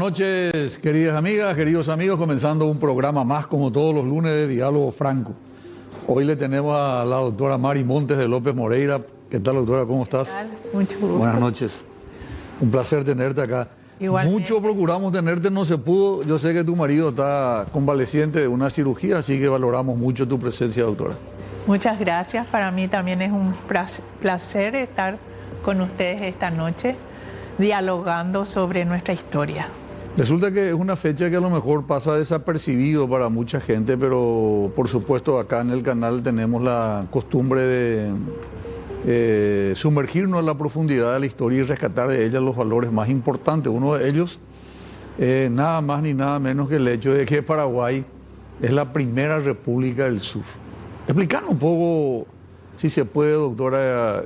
noches, queridas amigas, queridos amigos, comenzando un programa más como todos los lunes de Diálogo Franco. Hoy le tenemos a la doctora Mari Montes de López Moreira. ¿Qué tal, doctora? ¿Cómo estás? ¿Qué tal? Mucho gusto. Buenas noches. Un placer tenerte acá. Igualmente. Mucho procuramos tenerte, no se pudo. Yo sé que tu marido está convaleciente de una cirugía, así que valoramos mucho tu presencia, doctora. Muchas gracias. Para mí también es un placer estar con ustedes esta noche dialogando sobre nuestra historia. Resulta que es una fecha que a lo mejor pasa desapercibido para mucha gente, pero por supuesto acá en el canal tenemos la costumbre de sumergirnos en la profundidad de la historia y rescatar de ella los valores más importantes. Uno de ellos, nada más ni nada menos que el hecho de que Paraguay es la primera república del sur. Explícanos un poco, si se puede, doctora,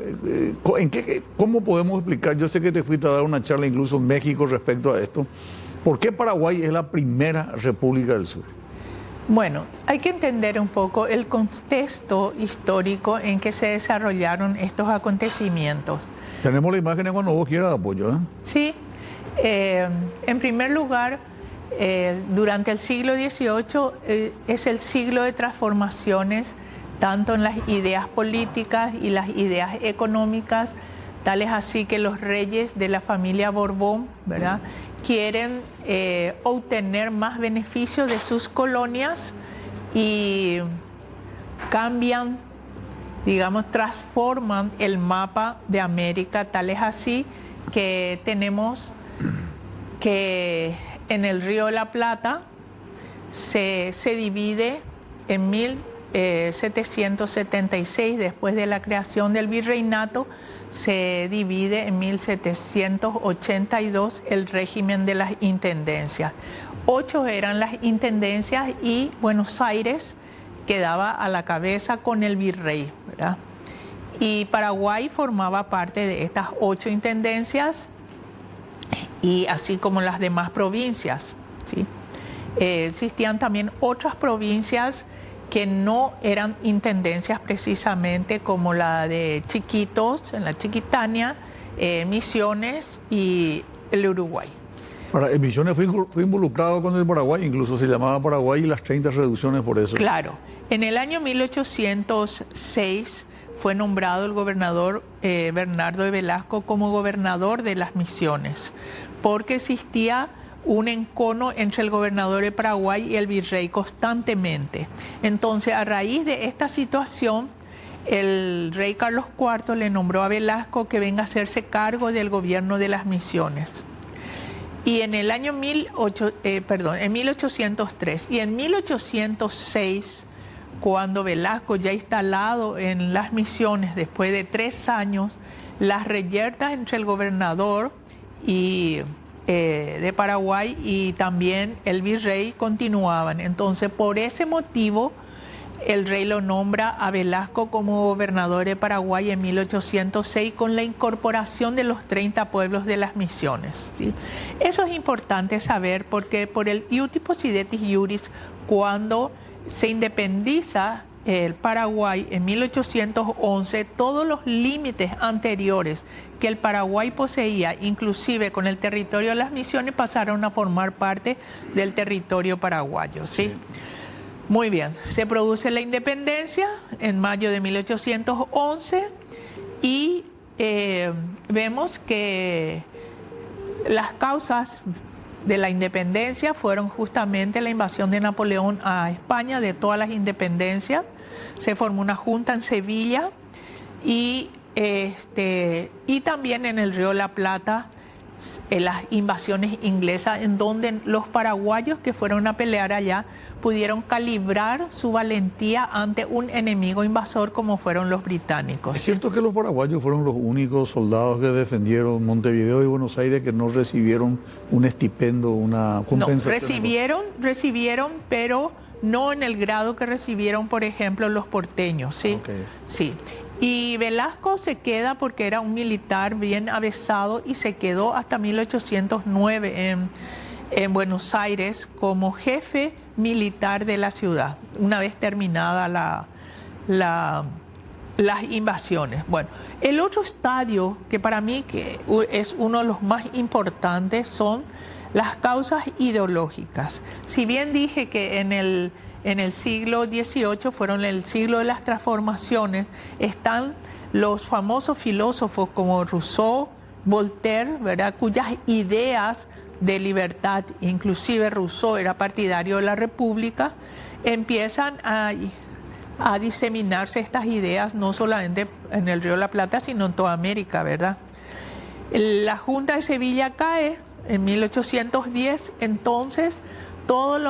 ¿cómo podemos explicar? Yo sé que te fuiste a dar una charla incluso en México respecto a esto. ¿Por qué Paraguay es la primera república del sur? Bueno, hay que entender un poco el contexto histórico en que se desarrollaron estos acontecimientos. Tenemos la imagen cuando vos quieras, apoyo, ¿eh? Sí. En primer lugar, durante el siglo XVIII es el siglo de transformaciones, tanto en las ideas políticas y las ideas económicas, tales así que los reyes de la familia Borbón, ¿verdad?, quieren obtener más beneficios de sus colonias y cambian, digamos, transforman el mapa de América, tal es así que tenemos que en el Río de la Plata se divide en 1776, después de la creación del virreinato, se divide en 1782 el régimen de las intendencias. 8 eran las intendencias y Buenos Aires quedaba a la cabeza con el virrey, ¿verdad? Y Paraguay formaba parte de estas 8 intendencias, y así como las demás provincias, ¿sí? Existían también otras provincias que no eran intendencias precisamente, como la de Chiquitos, en la Chiquitania, Misiones y el Uruguay. Misiones fue involucrado con el Paraguay, incluso se llamaba Paraguay y las 30 reducciones por eso. Claro. En el año 1806 fue nombrado el gobernador Bernardo de Velasco como gobernador de las Misiones, porque existía un encono entre el gobernador de Paraguay y el virrey constantemente. Entonces, a raíz de esta situación, el rey Carlos IV le nombró a Velasco que venga a hacerse cargo del gobierno de las Misiones. Y en el año 1803 y en 1806, cuando Velasco ya instalado en las Misiones, después de 3 años, las reyertas entre el gobernador y de Paraguay y también el virrey continuaban. Entonces, por ese motivo, el rey lo nombra a Velasco como gobernador de Paraguay en 1806 con la incorporación de los 30 pueblos de las Misiones, ¿sí? Eso es importante saber porque por el iuti possidetis iuris, cuando se independiza el Paraguay en 1811, todos los límites anteriores que el Paraguay poseía, inclusive con el territorio de las Misiones, pasaron a formar parte del territorio paraguayo, ¿sí? Muy bien, se produce la independencia en mayo de 1811 y vemos que las causas de la independencia fueron justamente la invasión de Napoleón a España, de todas las independencias. Se formó una junta en Sevilla y también en el Río de la Plata, las invasiones inglesas, en donde los paraguayos que fueron a pelear allá pudieron calibrar su valentía ante un enemigo invasor como fueron los británicos. ¿Es cierto que los paraguayos fueron los únicos soldados que defendieron Montevideo y Buenos Aires que no recibieron un estipendio, una compensación? No, recibieron, pero no en el grado que recibieron, por ejemplo, los porteños, ¿sí? Okay. Sí. Y Velasco se queda porque era un militar bien avesado y se quedó hasta 1809 en Buenos Aires como jefe militar de la ciudad, una vez terminada las invasiones. Bueno, el otro estadio que para mí que es uno de los más importantes son Las causas ideológicas. Si bien dije que en el siglo XVIII fueron el siglo de las transformaciones, están los famosos filósofos como Rousseau, Voltaire, ¿verdad?, cuyas ideas de libertad, inclusive Rousseau era partidario de la República, empiezan a diseminarse estas ideas no solamente en el Río de la Plata, sino en toda América, ¿verdad? La Junta de Sevilla cae en 1810, entonces todas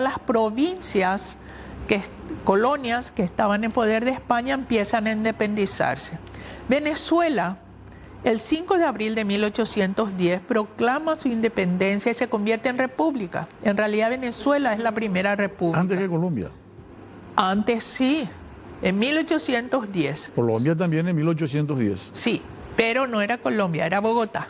las provincias, colonias que estaban en poder de España empiezan a independizarse. Venezuela, el 5 de abril de 1810, proclama su independencia y se convierte en república. En realidad Venezuela es la primera república. Antes que Colombia. Antes sí, en 1810. Colombia también en 1810. Sí, pero no era Colombia, era Bogotá.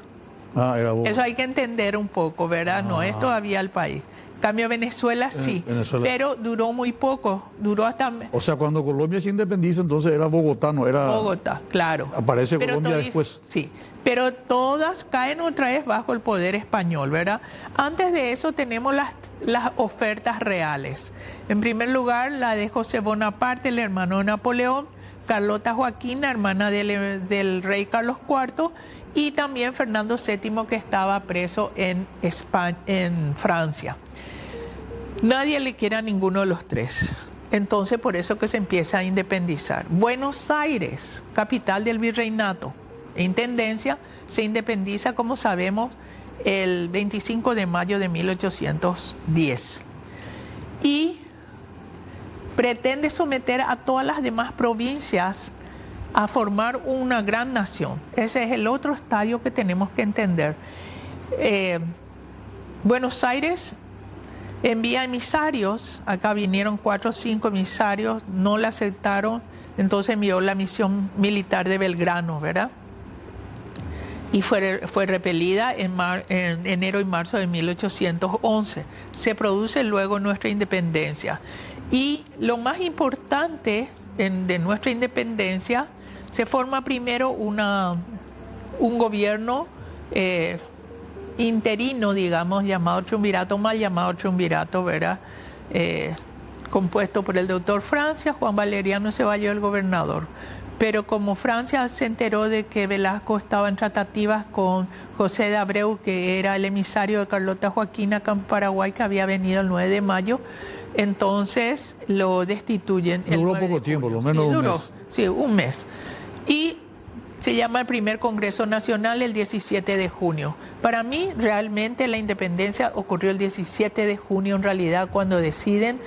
Ah, era Bogotá. Eso hay que entender un poco, ¿verdad? No es todavía el país. Cambio Venezuela sí, Venezuela. Pero duró muy poco, duró hasta... O sea, cuando Colombia se independiza, entonces era Bogotá, no era... Bogotá, claro. Aparece pero Colombia después. Sí, pero todas caen otra vez bajo el poder español, ¿verdad? Antes de eso tenemos las ofertas reales. En primer lugar, la de José Bonaparte, el hermano de Napoleón, Carlota Joaquina, hermana del rey Carlos IV, y también Fernando VII, que estaba preso en Francia. Nadie le quiere a ninguno de los tres. Entonces, por eso que se empieza a independizar. Buenos Aires, capital del virreinato e intendencia, se independiza, como sabemos, el 25 de mayo de 1810. Y pretende someter a todas las demás provincias a formar una gran nación. Ese es el otro estadio que tenemos que entender. Buenos Aires envía emisarios, acá vinieron 4 o 5 emisarios, no la aceptaron, entonces envió la misión militar de Belgrano, ¿verdad? Y fue repelida en enero y marzo de 1811. Se produce luego nuestra independencia. Y lo más importante de nuestra independencia, se forma primero un gobierno interino, digamos, llamado triunvirato, mal llamado triunvirato, ¿verdad? Compuesto por el doctor Francia, Juan Valeriano Ceballos, el gobernador. Pero como Francia se enteró de que Velasco estaba en tratativas con José de Abreu, que era el emisario de Carlota Joaquina acá en Paraguay, que había venido el 9 de mayo, entonces lo destituyen. Duró poco tiempo, lo menos un mes. Sí, un mes. Y se llama el primer Congreso Nacional el 17 de junio. Para mí, realmente la independencia ocurrió el 17 de junio, en realidad, cuando deciden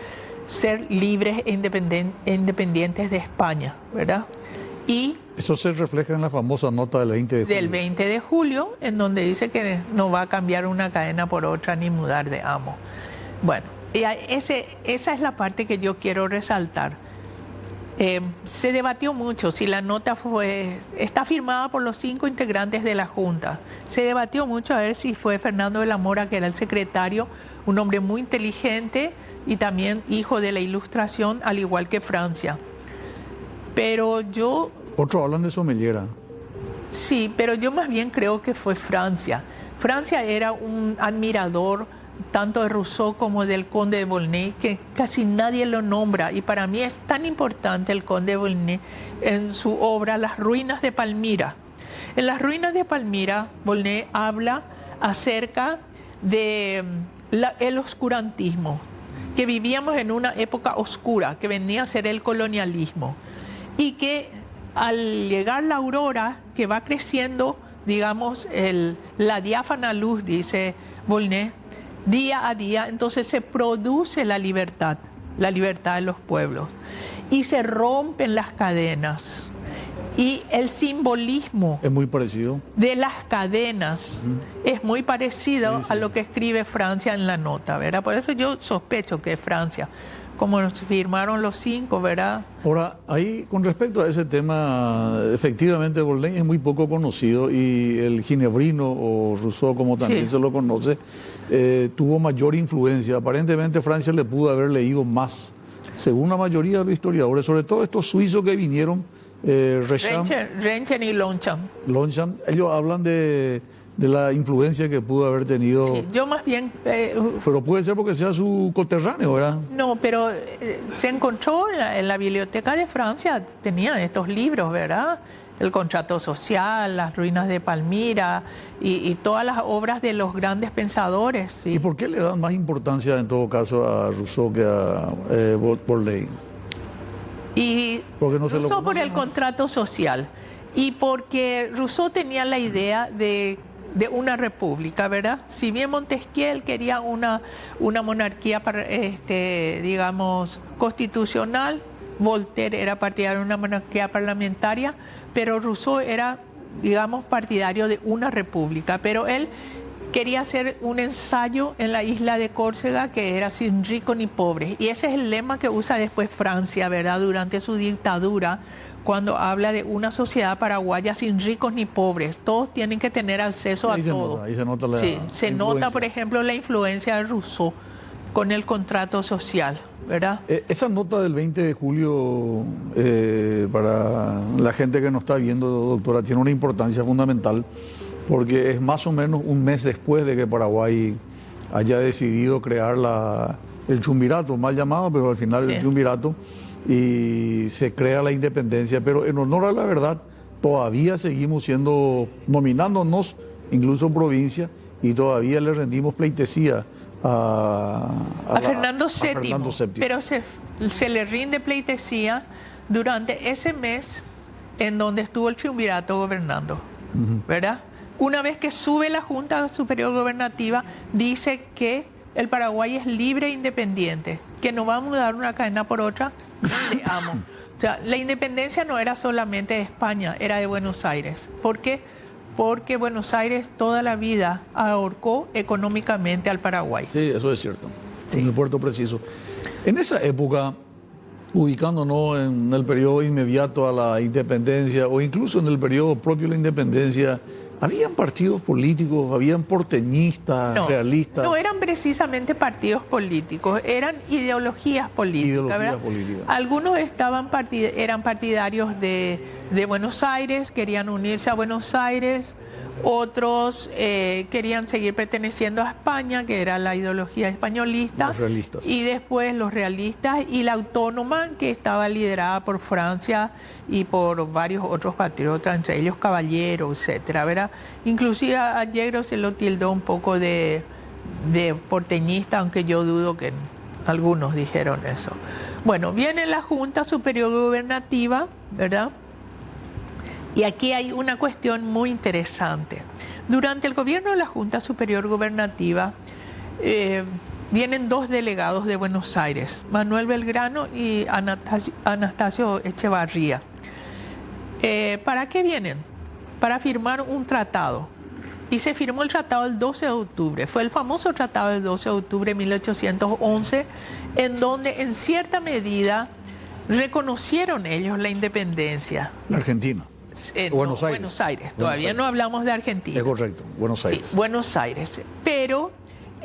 ser libres e independientes de España, ¿verdad? Y eso se refleja en la famosa nota del 20 de julio. Del 20 de julio, en donde dice que no va a cambiar una cadena por otra ni mudar de amo. Bueno, esa es la parte que yo quiero resaltar. Se debatió mucho si la nota está firmada por los 5 integrantes de la Junta. Se debatió mucho a ver si fue Fernando de la Mora, que era el secretario, un hombre muy inteligente y también hijo de la Ilustración, al igual que Francia. Pero yo... Otros hablan de Somellera. Sí, pero yo más bien creo que fue Francia. Francia era un admirador tanto de Rousseau como del Conde de Volney, que casi nadie lo nombra, y para mí es tan importante el Conde de Volney en su obra Las ruinas de Palmira. En Las ruinas de Palmira, Volney habla acerca de el oscurantismo, que vivíamos en una época oscura, que venía a ser el colonialismo, y que al llegar la aurora, que va creciendo, digamos, la diáfana luz, dice Volney, día a día, entonces se produce la libertad de los pueblos, y se rompen las cadenas. Y el simbolismo es muy parecido de las cadenas es muy parecido a lo que escribe Francia en la nota, ¿verdad? Por eso yo sospecho que es Francia, como nos firmaron los 5, ¿verdad? Ahora, ahí con respecto a ese tema, efectivamente Volney es muy poco conocido, y el ginebrino, o Rousseau como también se lo conoce, tuvo mayor influencia. Aparentemente Francia le pudo haber leído más, según la mayoría de los historiadores, sobre todo estos suizos que vinieron, Renchen y Longchamp. Ellos hablan de de la influencia que pudo haber tenido. Sí, yo más bien... pero puede ser porque sea su coterráneo, ¿verdad? No, pero se encontró en la Biblioteca de Francia, tenían estos libros, ¿verdad? El contrato social, las ruinas de Palmira y todas las obras de los grandes pensadores. ¿Sí? ¿Y por qué le dan más importancia en todo caso a Rousseau que a Bourdieu? Y porque no Rousseau por el contrato social y porque Rousseau tenía la idea de una república, ¿verdad? Si bien Montesquieu quería una monarquía, digamos, constitucional, Voltaire era partidario de una monarquía parlamentaria, pero Rousseau era, digamos, partidario de una república. Pero él quería hacer un ensayo en la isla de Córcega que era sin ricos ni pobres. Y ese es el lema que usa después Francia, ¿verdad? Durante su dictadura, cuando habla de una sociedad paraguaya sin ricos ni pobres. Todos tienen que tener acceso a todo. Ahí se nota la sí, se nota, por ejemplo, la influencia de Rousseau con el contrato social, ¿verdad? Esa nota del 20 de julio, para la gente que nos está viendo, doctora, tiene una importancia fundamental, porque es más o menos un mes después de que Paraguay haya decidido crear el Chumbirato, mal llamado, pero al final sí. El Chumbirato, y se crea la independencia. Pero en honor a la verdad, todavía seguimos nominándonos, incluso provincia, y todavía le rendimos pleitesía a Fernando VII, pero se le rinde pleitesía durante ese mes en donde estuvo el Triunvirato gobernando, ¿verdad? Una vez que sube la Junta Superior Gobernativa, dice que el Paraguay es libre e independiente, que no va a mudar una cadena por otra, te amo. O sea, la independencia no era solamente de España, era de Buenos Aires. ¿Por qué? Porque Buenos Aires toda la vida ahorcó económicamente al Paraguay. Sí, eso es cierto, sí. En el puerto preciso. En esa época, ubicándonos en el periodo inmediato a la independencia o incluso en el periodo propio de la independencia, ¿habían partidos políticos, habían porteñistas, realistas? No eran precisamente partidos políticos, eran ideologías políticas. Algunos eran partidarios de Buenos Aires, querían unirse a Buenos Aires, otros querían seguir perteneciendo a España, que era la ideología españolista. Los realistas. Y después los realistas y la autónoma, que estaba liderada por Francia y por varios otros patriotas, entre ellos Caballero, etcétera, ¿verdad? Inclusive a Yegros se lo tildó un poco de porteñista, aunque yo dudo que algunos dijeron eso. Bueno, viene la Junta Superior Gobernativa, ¿verdad? Y aquí hay una cuestión muy interesante. Durante el gobierno de la Junta Superior Gobernativa vienen dos delegados de Buenos Aires, Manuel Belgrano y Anastasio Echevarría. ¿Para qué vienen? Para firmar un tratado. Y se firmó el tratado el 12 de octubre. Fue el famoso tratado del 12 de octubre de 1811, en donde en cierta medida reconocieron ellos la independencia. La Argentina. Buenos Aires. Todavía no hablamos de Argentina. Es correcto, Buenos Aires. Sí, Buenos Aires. Pero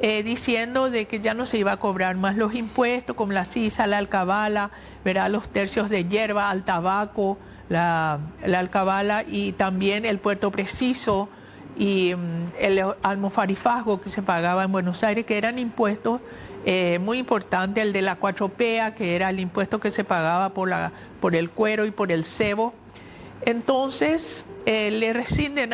diciendo de que ya no se iba a cobrar más los impuestos, como la sisa, la alcabala, ¿verdad? Los tercios de hierba, al tabaco, la alcabala y también el puerto preciso y el almofarifazgo que se pagaba en Buenos Aires, que eran impuestos muy importantes, el de la cuatropea, que era el impuesto que se pagaba por el cuero y por el cebo. Entonces, le rescinden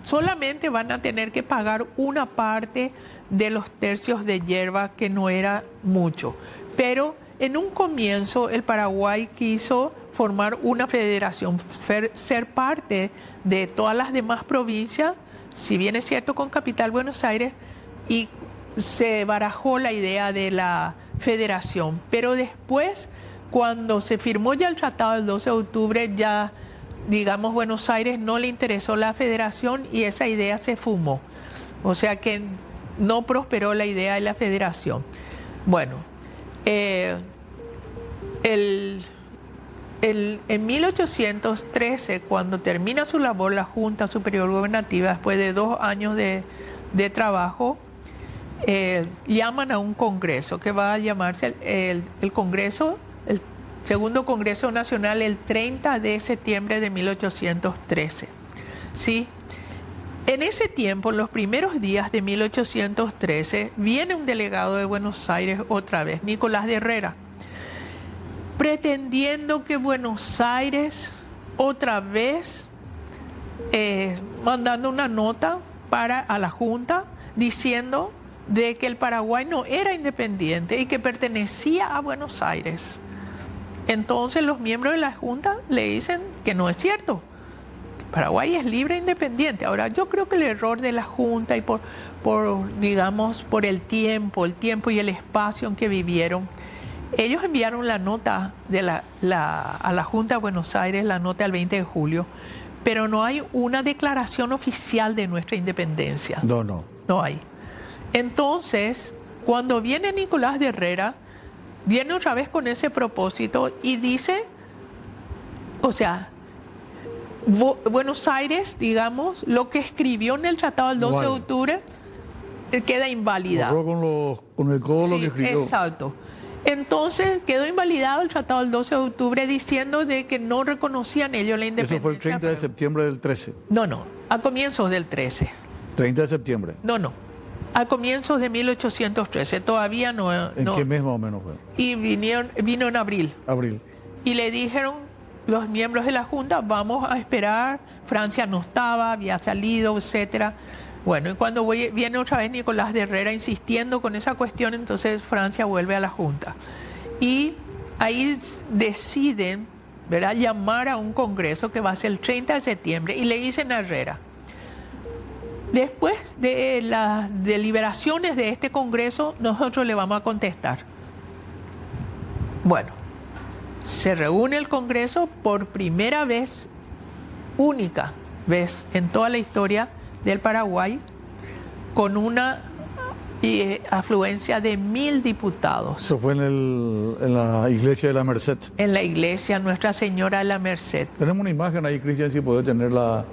solamente van a tener que pagar una parte de los tercios de hierba, que no era mucho. Pero en un comienzo el Paraguay quiso formar una federación, ser parte de todas las demás provincias, si bien es cierto con capital Buenos Aires, y se barajó la idea de la federación. Pero después, cuando se firmó ya el tratado del 12 de octubre, ya, digamos, Buenos Aires no le interesó la federación y esa idea se fumó. O sea que no prosperó la idea de la federación. Bueno, en 1813, cuando termina su labor la Junta Superior Gobernativa, después de 2 años de trabajo, llaman a un congreso que va a llamarse el Congreso, el Segundo Congreso Nacional, el 30 de septiembre de 1813. ¿Sí? En ese tiempo, en los primeros días de 1813, viene un delegado de Buenos Aires otra vez, Nicolás de Herrera, pretendiendo que Buenos Aires otra vez, mandando una nota a la Junta diciendo de que el Paraguay no era independiente y que pertenecía a Buenos Aires. Entonces los miembros de la Junta le dicen que no es cierto. Paraguay es libre e independiente. Ahora, yo creo que el error de la Junta y digamos, por el tiempo y el espacio en que vivieron, ellos enviaron la nota a la Junta de Buenos Aires, la nota del 20 de julio, pero no hay una declaración oficial de nuestra independencia. No hay. Entonces, cuando viene Nicolás de Herrera, viene otra vez con ese propósito y dice, o sea, Buenos Aires, digamos, lo que escribió en el Tratado del 12 de octubre queda invalidado. Borró con el codo lo que escribió. Exacto. Entonces quedó invalidado el Tratado del 12 de octubre diciendo de que no reconocían ellos la independencia. Eso fue el 30 de septiembre del 13. No, a comienzos del 13. 30 de septiembre. No. A comienzos de 1813, todavía no. ¿En qué mes más o menos fue? Y vino en abril. Y le dijeron los miembros de la Junta, vamos a esperar, Francia no estaba, había salido, etcétera. Bueno, y cuando viene otra vez Nicolás de Herrera insistiendo con esa cuestión, entonces Francia vuelve a la Junta. Y ahí deciden, ¿verdad?, llamar a un congreso que va a ser el 30 de septiembre y le dicen a Herrera, después de las deliberaciones de este congreso, nosotros le vamos a contestar. Bueno, se reúne el congreso por primera vez, única vez en toda la historia del Paraguay, con una afluencia de 1000 diputados. Eso fue en la iglesia de la Merced. En la iglesia Nuestra Señora de la Merced. Tenemos una imagen ahí, Cristian, si puede tener la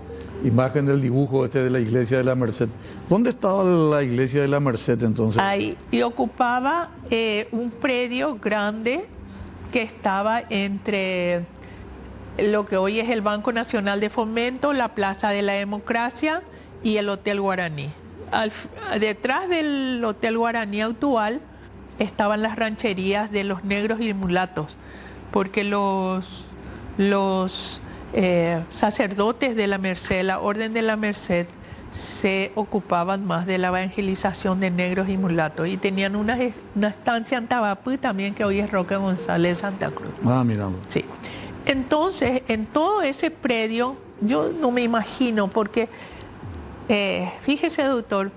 imagen del dibujo de la iglesia de la Merced. ¿Dónde estaba la iglesia de la Merced entonces? Ahí, y ocupaba un predio grande que estaba entre lo que hoy es el Banco Nacional de Fomento, la Plaza de la Democracia y el Hotel Guaraní. Detrás del Hotel Guaraní actual estaban las rancherías de los negros y mulatos, porque los sacerdotes de la Merced, la Orden de la Merced, se ocupaban más de la evangelización de negros y mulatos y tenían una estancia en Tabapú también, que hoy es Roque González Santa Cruz. Miramos. Sí. Entonces, en todo ese predio, yo no me imagino, porque fíjese, doctor,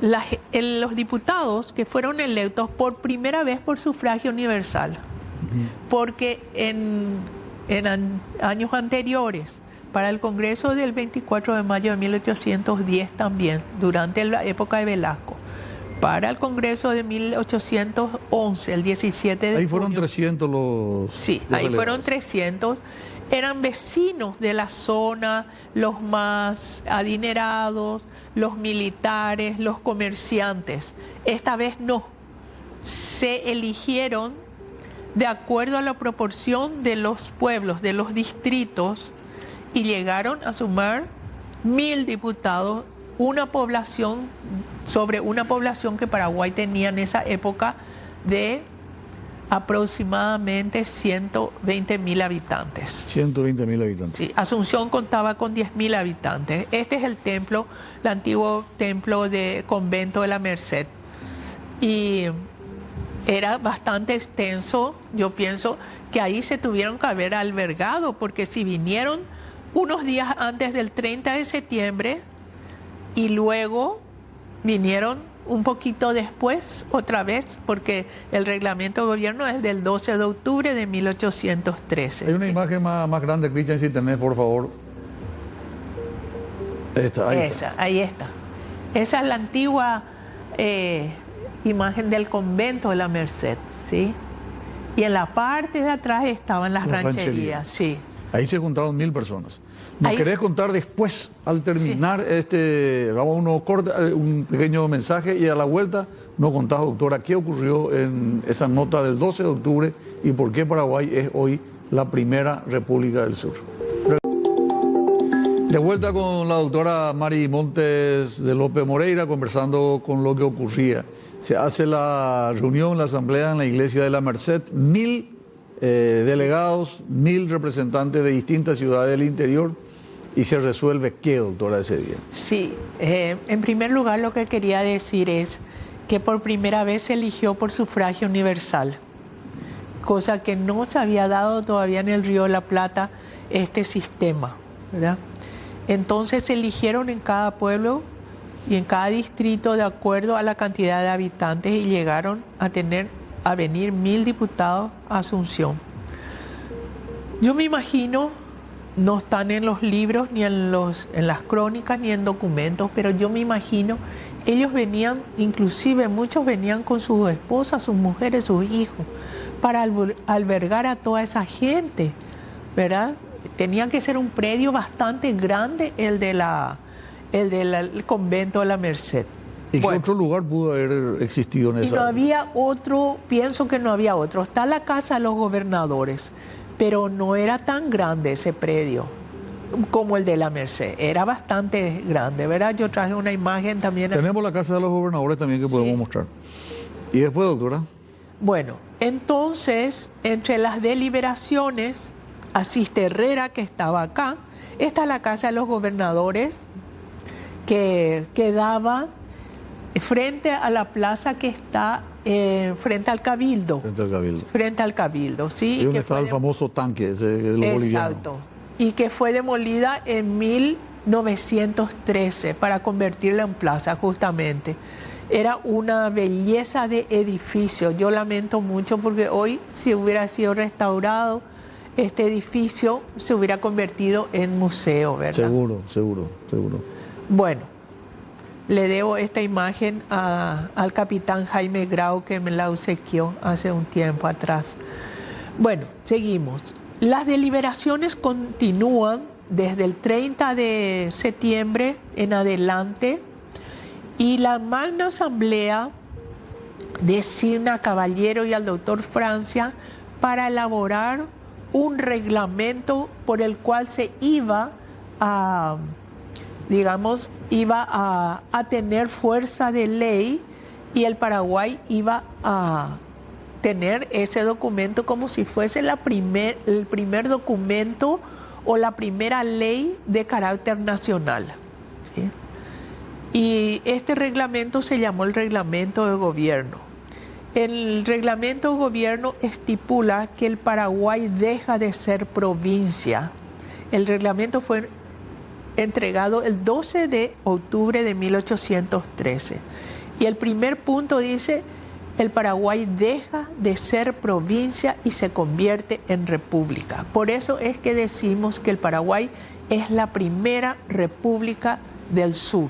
los diputados que fueron electos por primera vez por sufragio universal, porque en años anteriores, para el Congreso del 24 de mayo de 1810 también, durante la época de Velasco, para el Congreso de 1811, el 17 de ahí fueron junio, 300 los... Sí, los ahí delegados. fueron 300. Eran vecinos de la zona, los más adinerados, los militares, los comerciantes. Esta vez no. Se eligieron de acuerdo a la proporción de los pueblos, de los distritos, y llegaron a sumar 1000 diputados, sobre una población que Paraguay tenía en esa época de aproximadamente 120.000 habitantes. 120.000 habitantes. Sí, Asunción contaba con 10.000 habitantes. Este es el templo, el antiguo templo de convento de la Merced. Y era bastante extenso. Yo pienso que ahí se tuvieron que haber albergado, porque si vinieron unos días antes del 30 de septiembre y luego vinieron un poquito después otra vez, porque el reglamento de gobierno es del 12 de octubre de 1813. Hay una imagen más grande, Cristian, si tenés, por favor. Ahí está. Esa es la antigua imagen del convento de la Merced, ¿sí? Y en la parte de atrás estaban las rancherías, sí. Ahí se juntaron 1000 personas. ¿Nos Ahí querés contar después, al terminar un pequeño mensaje, y a la vuelta nos contás, doctora, qué ocurrió en esa nota del 12 de octubre y por qué Paraguay es hoy la primera república del sur? De vuelta con la doctora Mari Montes de López Moreira, conversando con lo que ocurría. Se hace la reunión, la asamblea en la iglesia de la Merced, 1000 delegados, 1000 representantes de distintas ciudades del interior, y se resuelve ¿qué, doctora, ese día? Sí, en primer lugar lo que quería decir es que por primera vez se eligió por sufragio universal, cosa que no se había dado todavía en el Río de la Plata este sistema, ¿verdad? Entonces se eligieron en cada pueblo y en cada distrito de acuerdo a la cantidad de habitantes y llegaron a venir 1000 diputados a Asunción. Yo me imagino, no están en los libros, ni en las crónicas, ni en documentos, pero yo me imagino, ellos venían, inclusive muchos venían con sus esposas, sus mujeres, sus hijos, para albergar a toda esa gente, ¿verdad? Tenía que ser un predio bastante grande el del convento de la Merced. ¿Y qué otro lugar pudo haber existido en esa? Y no había otro, pienso que no había otro. Está la casa de los gobernadores, pero no era tan grande ese predio como el de la Merced. Era bastante grande, ¿verdad? Yo traje una imagen también. Tenemos la casa de los gobernadores también que podemos mostrar. ¿Y después, doctora? Bueno, entonces, entre las deliberaciones, asiste Herrera, que estaba acá. Esta es la casa de los gobernadores, que quedaba frente a la plaza que está frente al Cabildo. Frente al Cabildo. Frente al Cabildo, sí. Y donde estaba el famoso tanque ese de los bolivianos. Exacto. Y que fue demolida en 1913 para convertirla en plaza, justamente. Era una belleza de edificio. Yo lamento mucho porque hoy, si hubiera sido restaurado, este edificio se hubiera convertido en museo, ¿verdad? Seguro, seguro, seguro. Bueno, le debo esta imagen al capitán Jaime Grau, que me la obsequió hace un tiempo atrás. Bueno, seguimos. Las deliberaciones continúan desde el 30 de septiembre en adelante y la Magna Asamblea designa a Caballero y al doctor Francia para elaborar un reglamento por el cual se iba a, digamos, a tener fuerza de ley y el Paraguay iba a tener ese documento como si fuese el primer documento o la primera ley de carácter nacional, ¿sí? Y este reglamento se llamó el Reglamento de Gobierno. El reglamento de gobierno estipula que el Paraguay deja de ser provincia. El reglamento fue entregado el 12 de octubre de 1813. Y el primer punto dice, el Paraguay deja de ser provincia y se convierte en república. Por eso es que decimos que el Paraguay es la primera república del sur.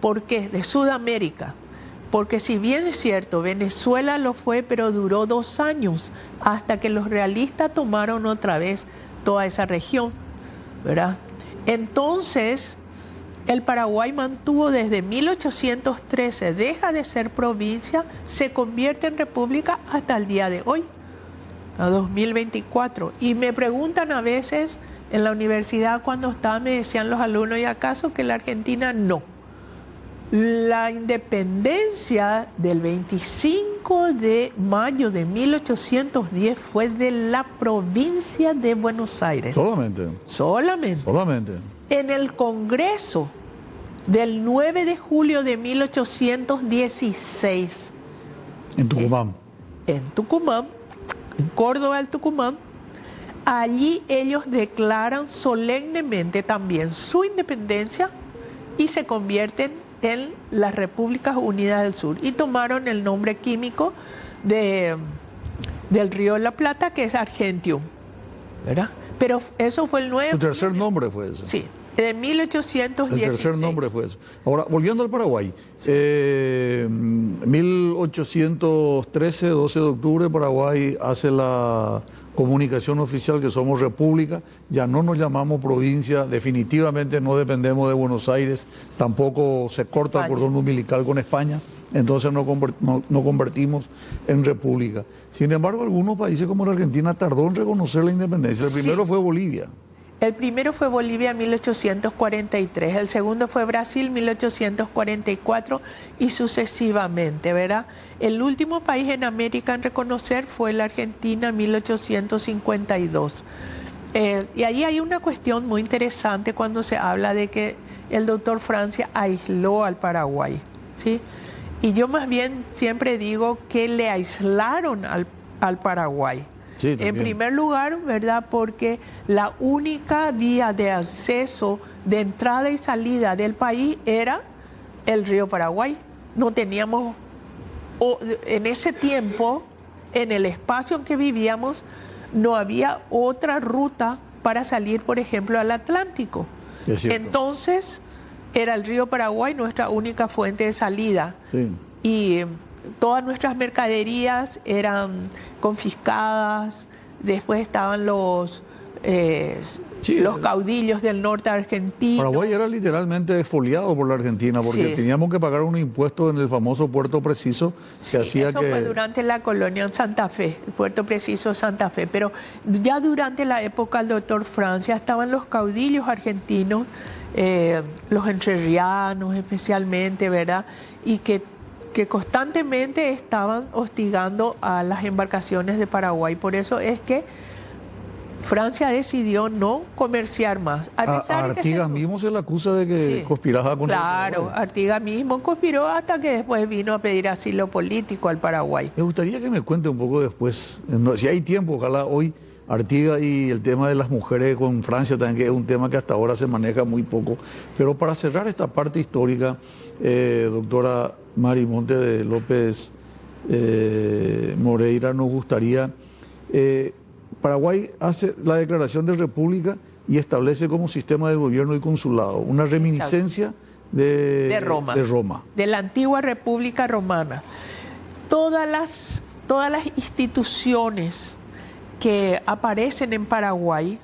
¿Por qué? De Sudamérica. Porque si bien es cierto, Venezuela lo fue, pero duró 2 años hasta que los realistas tomaron otra vez toda esa región, ¿verdad? Entonces, el Paraguay mantuvo desde 1813, deja de ser provincia, se convierte en república hasta el día de hoy, a 2024. Y me preguntan a veces en la universidad cuando estaba, me decían los alumnos, ¿y acaso que la Argentina no? La independencia del 25 de mayo de 1810 fue de la provincia de Buenos Aires. Solamente. Solamente. Solamente. En el Congreso del 9 de julio de 1816. En Tucumán. En Tucumán, en Córdoba del Tucumán. Allí ellos declaran solemnemente también su independencia y se convierten en las Repúblicas Unidas del Sur y tomaron el nombre químico del Río de la Plata, que es Argentium, ¿verdad? Pero eso fue el 9. ¿Tu tercer nombre fue ese? Sí, de 1816. El tercer nombre fue eso. Ahora, volviendo al Paraguay, 1813, 12 de octubre, Paraguay hace la comunicación oficial que somos república, ya no nos llamamos provincia, definitivamente no dependemos de Buenos Aires, tampoco se corta el cordón umbilical con España, entonces no convertimos en república. Sin embargo, algunos países como la Argentina tardó en reconocer la independencia. El primero fue Bolivia. El primero fue Bolivia en 1843, el segundo fue Brasil 1844 y sucesivamente, ¿verdad? El último país en América en reconocer fue la Argentina en 1852. Y ahí hay una cuestión muy interesante cuando se habla de que el doctor Francia aisló al Paraguay, ¿sí? Y yo más bien siempre digo que le aislaron al Paraguay. Sí, en primer lugar, ¿verdad? Porque la única vía de acceso, de entrada y salida del país era el río Paraguay. No teníamos, en ese tiempo, en el espacio en que vivíamos, no había otra ruta para salir, por ejemplo, al Atlántico. Entonces, era el río Paraguay nuestra única fuente de salida. Sí. Y todas nuestras mercaderías eran confiscadas, después estaban los caudillos del norte argentino. Paraguay era literalmente expoliado por la Argentina porque teníamos que pagar un impuesto en el famoso puerto preciso que hacía eso fue durante la colonia en Santa Fe, el puerto preciso Santa Fe, pero ya durante la época del doctor Francia estaban los caudillos argentinos, los entrerrianos especialmente, ¿verdad? Y que constantemente estaban hostigando a las embarcaciones de Paraguay. Por eso es que Francia decidió no comerciar más. A Artigas mismo se le acusa de que conspiraba con el Paraguay. Claro, Artigas mismo conspiró hasta que después vino a pedir asilo político al Paraguay. Me gustaría que me cuente un poco después, si hay tiempo, ojalá hoy, Artigas y el tema de las mujeres con Francia también, que es un tema que hasta ahora se maneja muy poco. Pero para cerrar esta parte histórica, doctora Mari Monte de López Moreira, nos gustaría... Paraguay hace la declaración de república y establece como sistema de gobierno y consulado una reminiscencia de Roma. De la antigua República Romana. Todas las instituciones que aparecen en Paraguay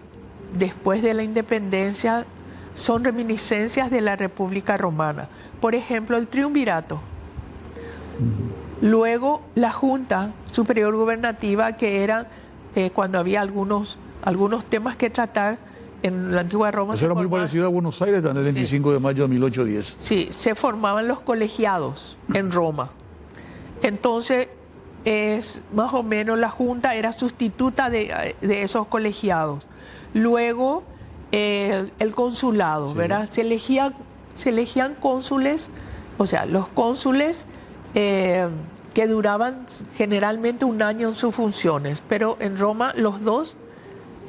después de la independencia son reminiscencias de la República Romana. Por ejemplo, el triunvirato. Luego, la Junta Superior Gubernativa, que era cuando había algunos temas que tratar en la antigua Roma. Eso era muy parecido a Buenos Aires, el 25 de mayo de 1810. Sí, se formaban los colegiados en Roma. Entonces, más o menos la Junta era sustituta de esos colegiados. Luego, el consulado, ¿verdad? Se elegían cónsules, o sea, los cónsules que duraban generalmente un año en sus funciones, pero en Roma los dos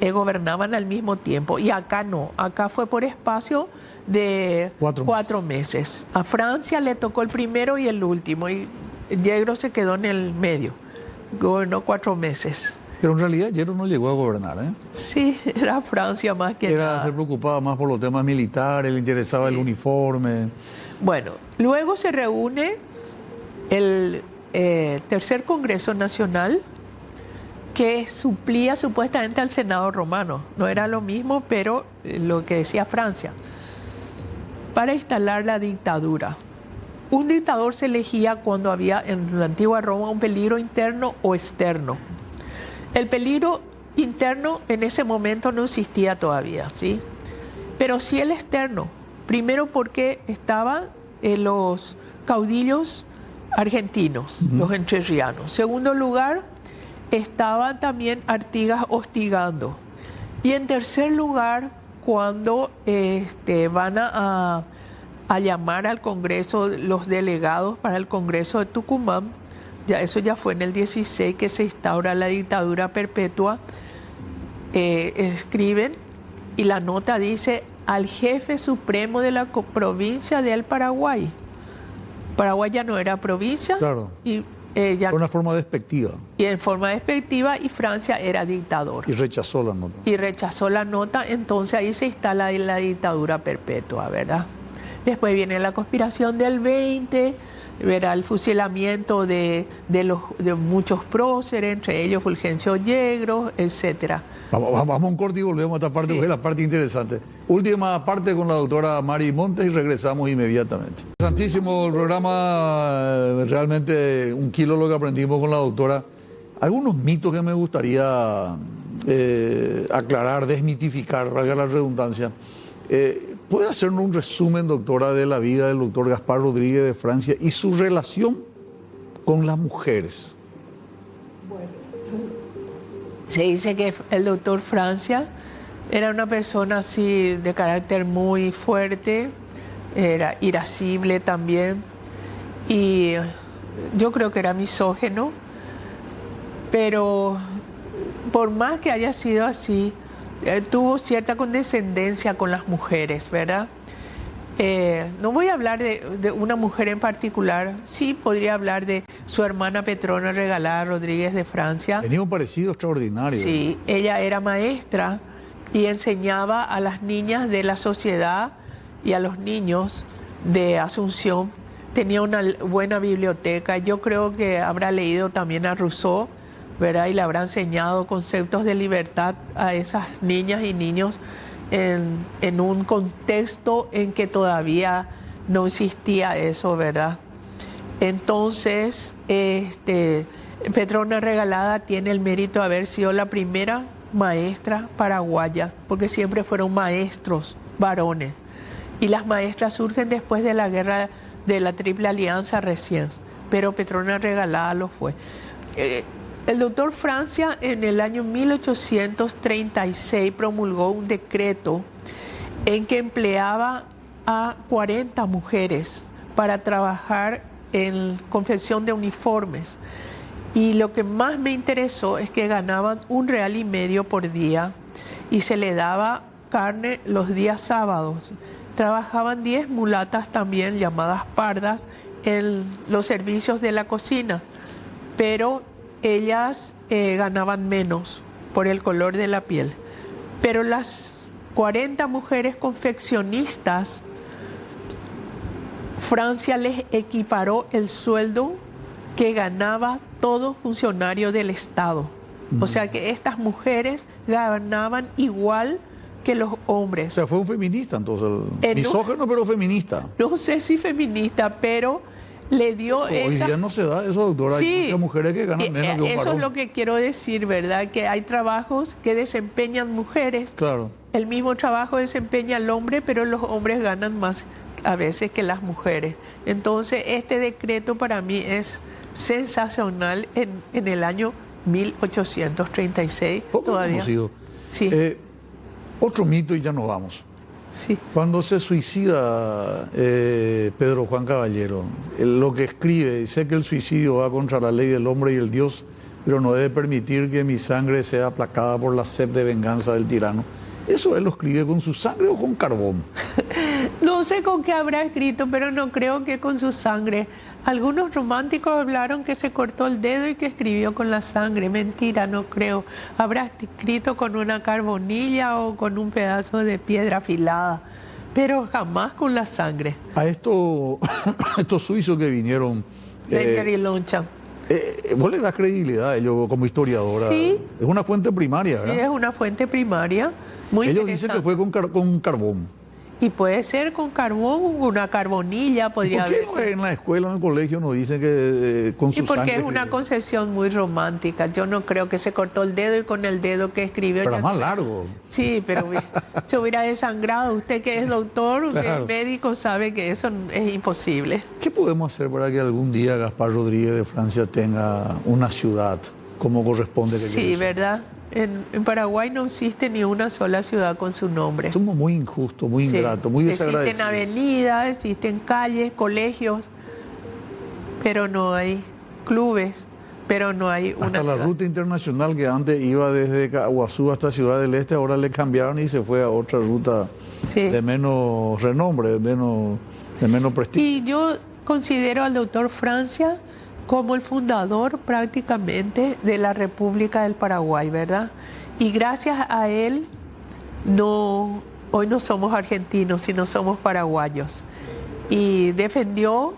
gobernaban al mismo tiempo, y acá no, acá fue por espacio de 4 meses. A Francia le tocó el primero y el último, y Yegro se quedó en el medio, gobernó 4 meses. Pero en realidad Yegro no llegó a gobernar, ¿eh? Sí, era Francia más que nada. Se preocupaba más por los temas militares, le interesaba el uniforme. Bueno, luego se reúne el Tercer Congreso Nacional, que suplía supuestamente al Senado romano. No era lo mismo, pero lo que decía Francia, para instalar la dictadura. Un dictador se elegía cuando había en la antigua Roma un peligro interno o externo. El peligro interno en ese momento no existía todavía, ¿sí? Pero sí el externo. Primero porque estaban los caudillos argentinos, los entrerrianos. Segundo lugar, estaba también Artigas hostigando. Y en tercer lugar, cuando van a llamar al Congreso los delegados para el Congreso de Tucumán, eso ya fue en el 16 que se instaura la dictadura perpetua, escriben y la nota dice: al jefe supremo de la provincia del Paraguay. Paraguay ya no era provincia. Claro. Y de una forma despectiva. Y en forma despectiva, y Francia era dictador. Y rechazó la nota. Entonces ahí se instala la dictadura perpetua, ¿verdad? Después viene la conspiración del 20, verá el fusilamiento de muchos próceres, entre ellos Fulgencio Yegro, etcétera. Vamos a un corte y volvemos a esta parte, porque es la parte interesante. Última parte con la doctora Mari Montes y regresamos inmediatamente. Interesantísimo el programa, realmente un kilo lo que aprendimos con la doctora. Algunos mitos que me gustaría aclarar, desmitificar, valga la redundancia. ¿Puede hacernos un resumen, doctora, de la vida del doctor Gaspar Rodríguez de Francia y su relación con las mujeres? Bueno, se dice que el doctor Francia era una persona así de carácter muy fuerte, era irascible también, y yo creo que era misógino, pero por más que haya sido así, tuvo cierta condescendencia con las mujeres, ¿verdad? No voy a hablar de una mujer en particular, sí podría hablar de su hermana Petrona Regalada Rodríguez de Francia. Tenía un parecido extraordinario. Sí, ella era maestra y enseñaba a las niñas de la sociedad y a los niños de Asunción. Tenía una buena biblioteca. Yo creo que habrá leído también a Rousseau, ¿verdad? Y le habrá enseñado conceptos de libertad a esas niñas y niños en un contexto en que todavía no existía eso, ¿verdad? Entonces, Petrona Regalada tiene el mérito de haber sido la primera maestra paraguaya, porque siempre fueron maestros varones. Y las maestras surgen después de la guerra de la Triple Alianza recién, pero Petrona Regalada lo fue. El doctor Francia en el año 1836 promulgó un decreto en que empleaba a 40 mujeres para trabajar en confección de uniformes. Y lo que más me interesó es que ganaban $1,50 por día y se le daba carne los días sábados. Trabajaban 10 mulatas también, llamadas pardas, en los servicios de la cocina, pero ellas ganaban menos por el color de la piel. Pero las 40 mujeres confeccionistas, Francia les equiparó el sueldo que ganaba todo funcionario del Estado. O sea que estas mujeres ganaban igual que los hombres. O sea, fue un feminista entonces, misógino pero feminista. No sé si feminista, pero le dio Hoy día no se da eso, doctora. Sí, hay muchas mujeres que ganan menos que un eso varón. es lo que quiero decir, ¿verdad? Que hay trabajos que desempeñan mujeres. Claro. El mismo trabajo desempeña el hombre, pero los hombres ganan más a veces que las mujeres. Entonces, este decreto para mí es sensacional en el año 1836. Poco todavía. conocido. Sí. Otro mito y ya nos vamos. Sí. Cuando se suicida Pedro Juan Caballero, lo que escribe, dice que el suicidio va contra la ley del hombre y el Dios, pero no debe permitir que mi sangre sea aplacada por la sed de venganza del tirano. ¿Eso él lo escribe con su sangre o con carbón? No sé con qué habrá escrito, pero no creo que con su sangre. Algunos románticos hablaron que se cortó el dedo y que escribió con la sangre. Mentira, no creo. Habrá escrito con una carbonilla o con un pedazo de piedra afilada, pero jamás con la sangre. A estos suizos que vinieron... Lenger y Loncha. ¿Vos le das credibilidad a ellos como historiadora? Sí. Es una fuente primaria, ¿verdad? Sí, es una fuente primaria muy Ellos interesante. dicen que fue con carbón. Y puede ser con carbón, una carbonilla, podría ¿Por qué haber. en la escuela, en el colegio, nos dicen que con su Y porque sangre? es una concepción muy romántica. Yo no creo que se cortó el dedo y con el dedo que escribió. Pero ya más largo. Sí, pero se hubiera desangrado. Usted que es doctor, usted Claro. es médico, sabe que eso es imposible. ¿Qué podemos hacer para que algún día Gaspar Rodríguez de Francia tenga una ciudad como corresponde? Que Sí, ¿verdad? En Paraguay no existe ni una sola ciudad con su nombre. Somos muy injustos, muy Sí. ingratos, muy desagradecidos. Existen avenidas, existen calles, colegios, pero no hay clubes, pero no hay una Hasta la ciudad. ruta internacional que antes iba desde Caguazú hasta Ciudad del Este, ahora le cambiaron y se fue a otra ruta Sí. de menos renombre, de menos prestigio. Y yo considero al doctor Francia como el fundador prácticamente de la República del Paraguay, ¿verdad? Y gracias a él hoy no somos argentinos, sino somos paraguayos. Y defendió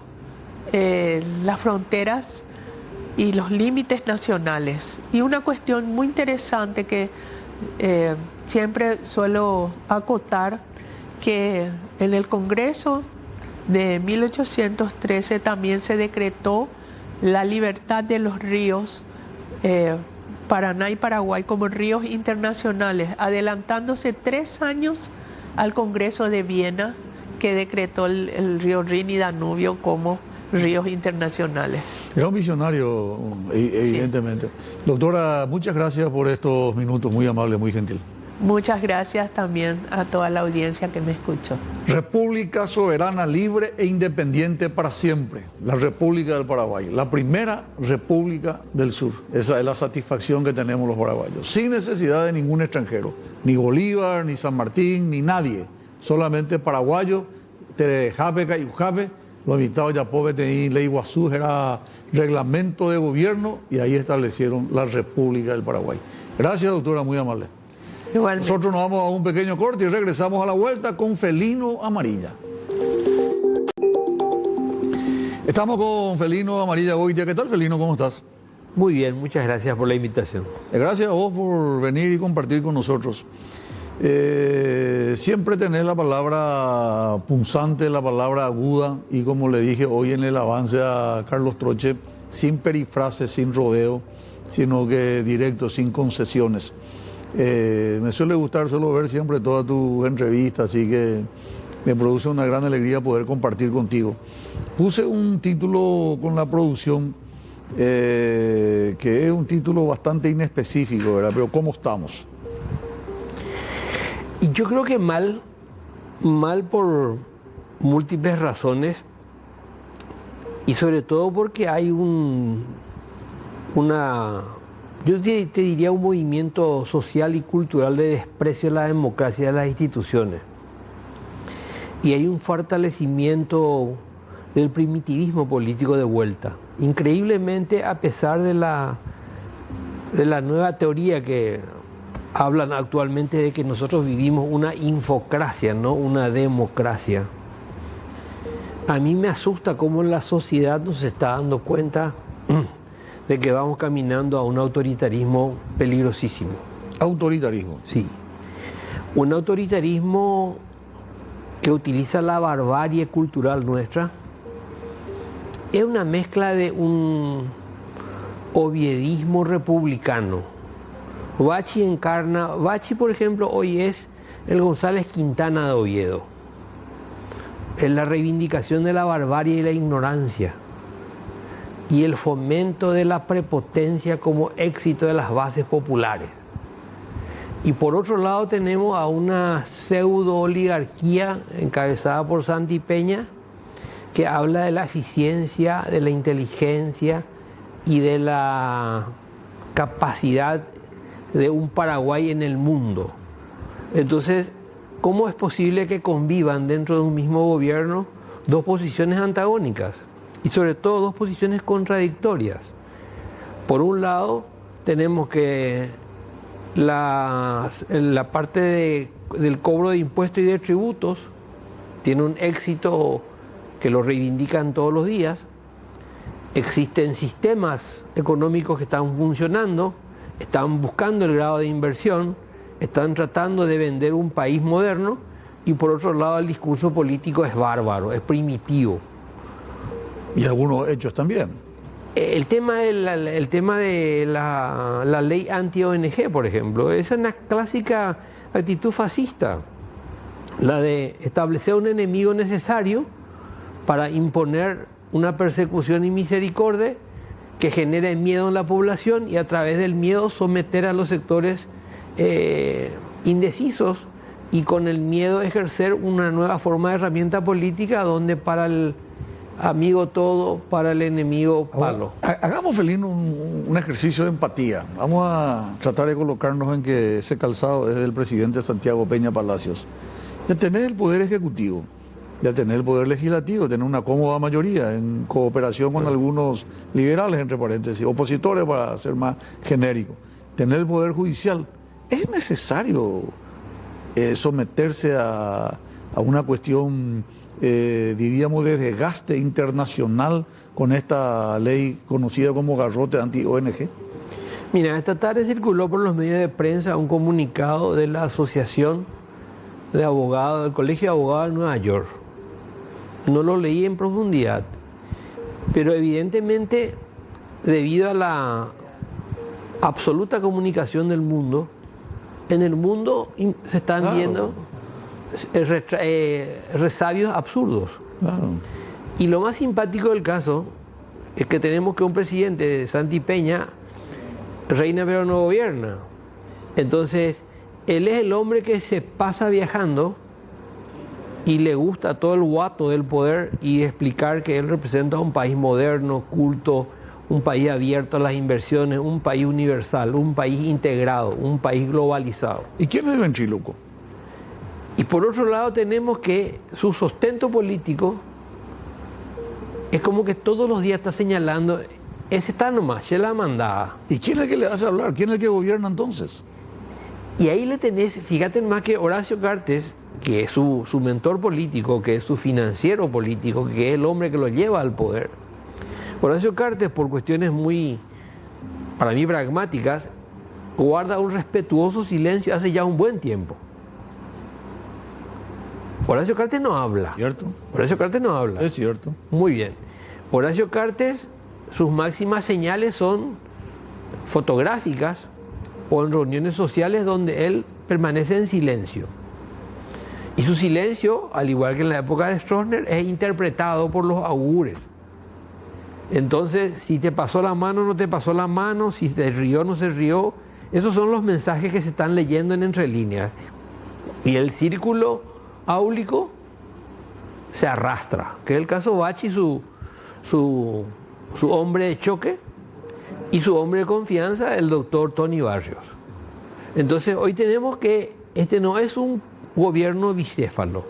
las fronteras y los límites nacionales. Y una cuestión muy interesante que siempre suelo acotar, que en el Congreso de 1813 también se decretó la libertad de los ríos Paraná y Paraguay como ríos internacionales, adelantándose 3 años al Congreso de Viena, que decretó el río Rin y Danubio como ríos internacionales. Era un visionario, evidentemente. Sí. Doctora, muchas gracias por estos minutos, muy amable, muy gentil. Muchas gracias también a toda la audiencia que me escuchó. República soberana, libre e independiente para siempre. La República del Paraguay, la primera república del sur. Esa es la satisfacción que tenemos los paraguayos. Sin necesidad de ningún extranjero. Ni Bolívar, ni San Martín, ni nadie. Solamente paraguayos, Terejape, Cayujape, los invitados ya pobre tenían ley Guazú, era reglamento de gobierno y ahí establecieron la República del Paraguay. Gracias, doctora, muy amable. Igualmente. Nosotros nos vamos a un pequeño corte y regresamos a la vuelta con Felino Amarilla. Estamos con Felino Amarilla Goitia. ¿Qué tal, Felino? ¿Cómo estás? Muy bien, muchas gracias por la invitación. Gracias a vos por venir y compartir con nosotros. Siempre tenés la palabra punzante, la palabra aguda y como le dije hoy en el avance a Carlos Troche, sin perifrases, sin rodeo, sino que directo, sin concesiones. Me suele gustar solo ver siempre todas tus entrevistas, así que me produce una gran alegría poder compartir contigo. Puse un título con la producción que es un título bastante inespecífico, ¿verdad? Pero ¿cómo estamos? Y yo creo que mal por múltiples razones y sobre todo porque hay yo te diría un movimiento social y cultural de desprecio a la democracia y a las instituciones. Y hay un fortalecimiento del primitivismo político de vuelta. Increíblemente, a pesar de la nueva teoría que hablan actualmente de que nosotros vivimos una infocracia, no una democracia. A mí me asusta cómo la sociedad nos está dando cuenta de que vamos caminando a un autoritarismo peligrosísimo. ¿Autoritarismo? Sí. Un autoritarismo que utiliza la barbarie cultural nuestra. Es una mezcla de un oviedismo republicano. Bachi, por ejemplo, hoy es el González Quintana de Oviedo. Es la reivindicación de la barbarie y la ignorancia. Y el fomento de la prepotencia como éxito de las bases populares. Y por otro lado tenemos a una pseudo-oligarquía encabezada por Santi Peña, que habla de la eficiencia, de la inteligencia y de la capacidad de un Paraguay en el mundo. Entonces, ¿cómo es posible que convivan dentro de un mismo gobierno dos posiciones antagónicas? Y sobre todo dos posiciones contradictorias. Por un lado, tenemos que la parte del cobro de impuestos y de tributos tiene un éxito que lo reivindican todos los días. Existen sistemas económicos que están funcionando, están buscando el grado de inversión, están tratando de vender un país moderno y por otro lado el discurso político es bárbaro, es primitivo. Y algunos hechos también. El tema de la ley anti-ONG, por ejemplo, es una clásica actitud fascista. La de establecer un enemigo necesario para imponer una persecución y misericordia que genere miedo en la población y a través del miedo someter a los sectores indecisos y con el miedo ejercer una nueva forma de herramienta política donde para el amigo todo, para el enemigo palo. Hagamos, Felino, un ejercicio de empatía. Vamos a tratar de colocarnos en que ese calzado es del presidente Santiago Peña Palacios. Ya tenés el poder ejecutivo, ya tenés el poder legislativo, tenés una cómoda mayoría en cooperación con algunos liberales, entre paréntesis, opositores para ser más genérico. Tenés el poder judicial. ¿Es necesario someterse a una cuestión diríamos de desgaste internacional con esta ley conocida como garrote anti-ONG? Mira, esta tarde circuló por los medios de prensa un comunicado de la Asociación de Abogados, del Colegio de Abogados de Nueva York. No lo leí en profundidad, pero evidentemente debido a absoluta comunicación del mundo, en el mundo se están viendo resabios absurdos. Claro. Y lo más simpático del caso es que tenemos que un presidente de Santi Peña reina pero no gobierna. Entonces, él es el hombre que se pasa viajando y le gusta todo el guato del poder y explicar que él representa un país moderno, culto, un país abierto a las inversiones, un país universal, un país integrado, un país globalizado. ¿Y quién es el ventríloco? Y por otro lado tenemos que su sustento político es como que todos los días está señalando, ese está nomás, se la mandaba. ¿Y quién es el que le hace hablar? ¿Quién es el que gobierna entonces? Y ahí le tenés, fíjate más que Horacio Cartes, que es su mentor político, que es su financiero político, que es el hombre que lo lleva al poder. Horacio Cartes, por cuestiones muy, para mí, pragmáticas, guarda un respetuoso silencio hace ya un buen tiempo. Horacio Cartes no habla. ¿Cierto? Horacio Cartes no habla. Es cierto. Muy bien. Horacio Cartes, sus máximas señales son fotográficas o en reuniones sociales donde él permanece en silencio. Y su silencio, al igual que en la época de Stroessner, es interpretado por los augures. Entonces, si te pasó la mano, no te pasó la mano, si se rió, no se rió. Esos son los mensajes que se están leyendo en entre líneas. Y el círculo áulico se arrastra, que es el caso Bachi, su hombre de choque, y su hombre de confianza, el doctor Tony Barrios. Entonces, hoy tenemos que este no es un gobierno bicéfalo,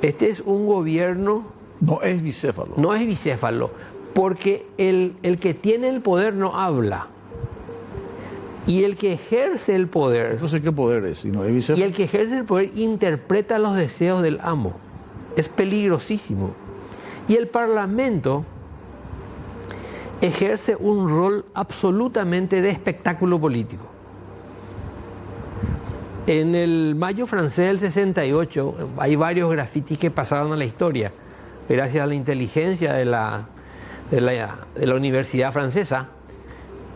este es un gobierno... No es bicéfalo. No es bicéfalo, porque el que tiene el poder no habla. Y el que ejerce el poder... Entonces, ¿qué poder es? Si no es bicéfalo. Y el que ejerce el poder interpreta los deseos del amo. Es peligrosísimo. Y el Parlamento ejerce un rol absolutamente de espectáculo político. En el mayo francés del 68 hay varios grafitis que pasaron a la historia, gracias a la inteligencia de la Universidad Francesa.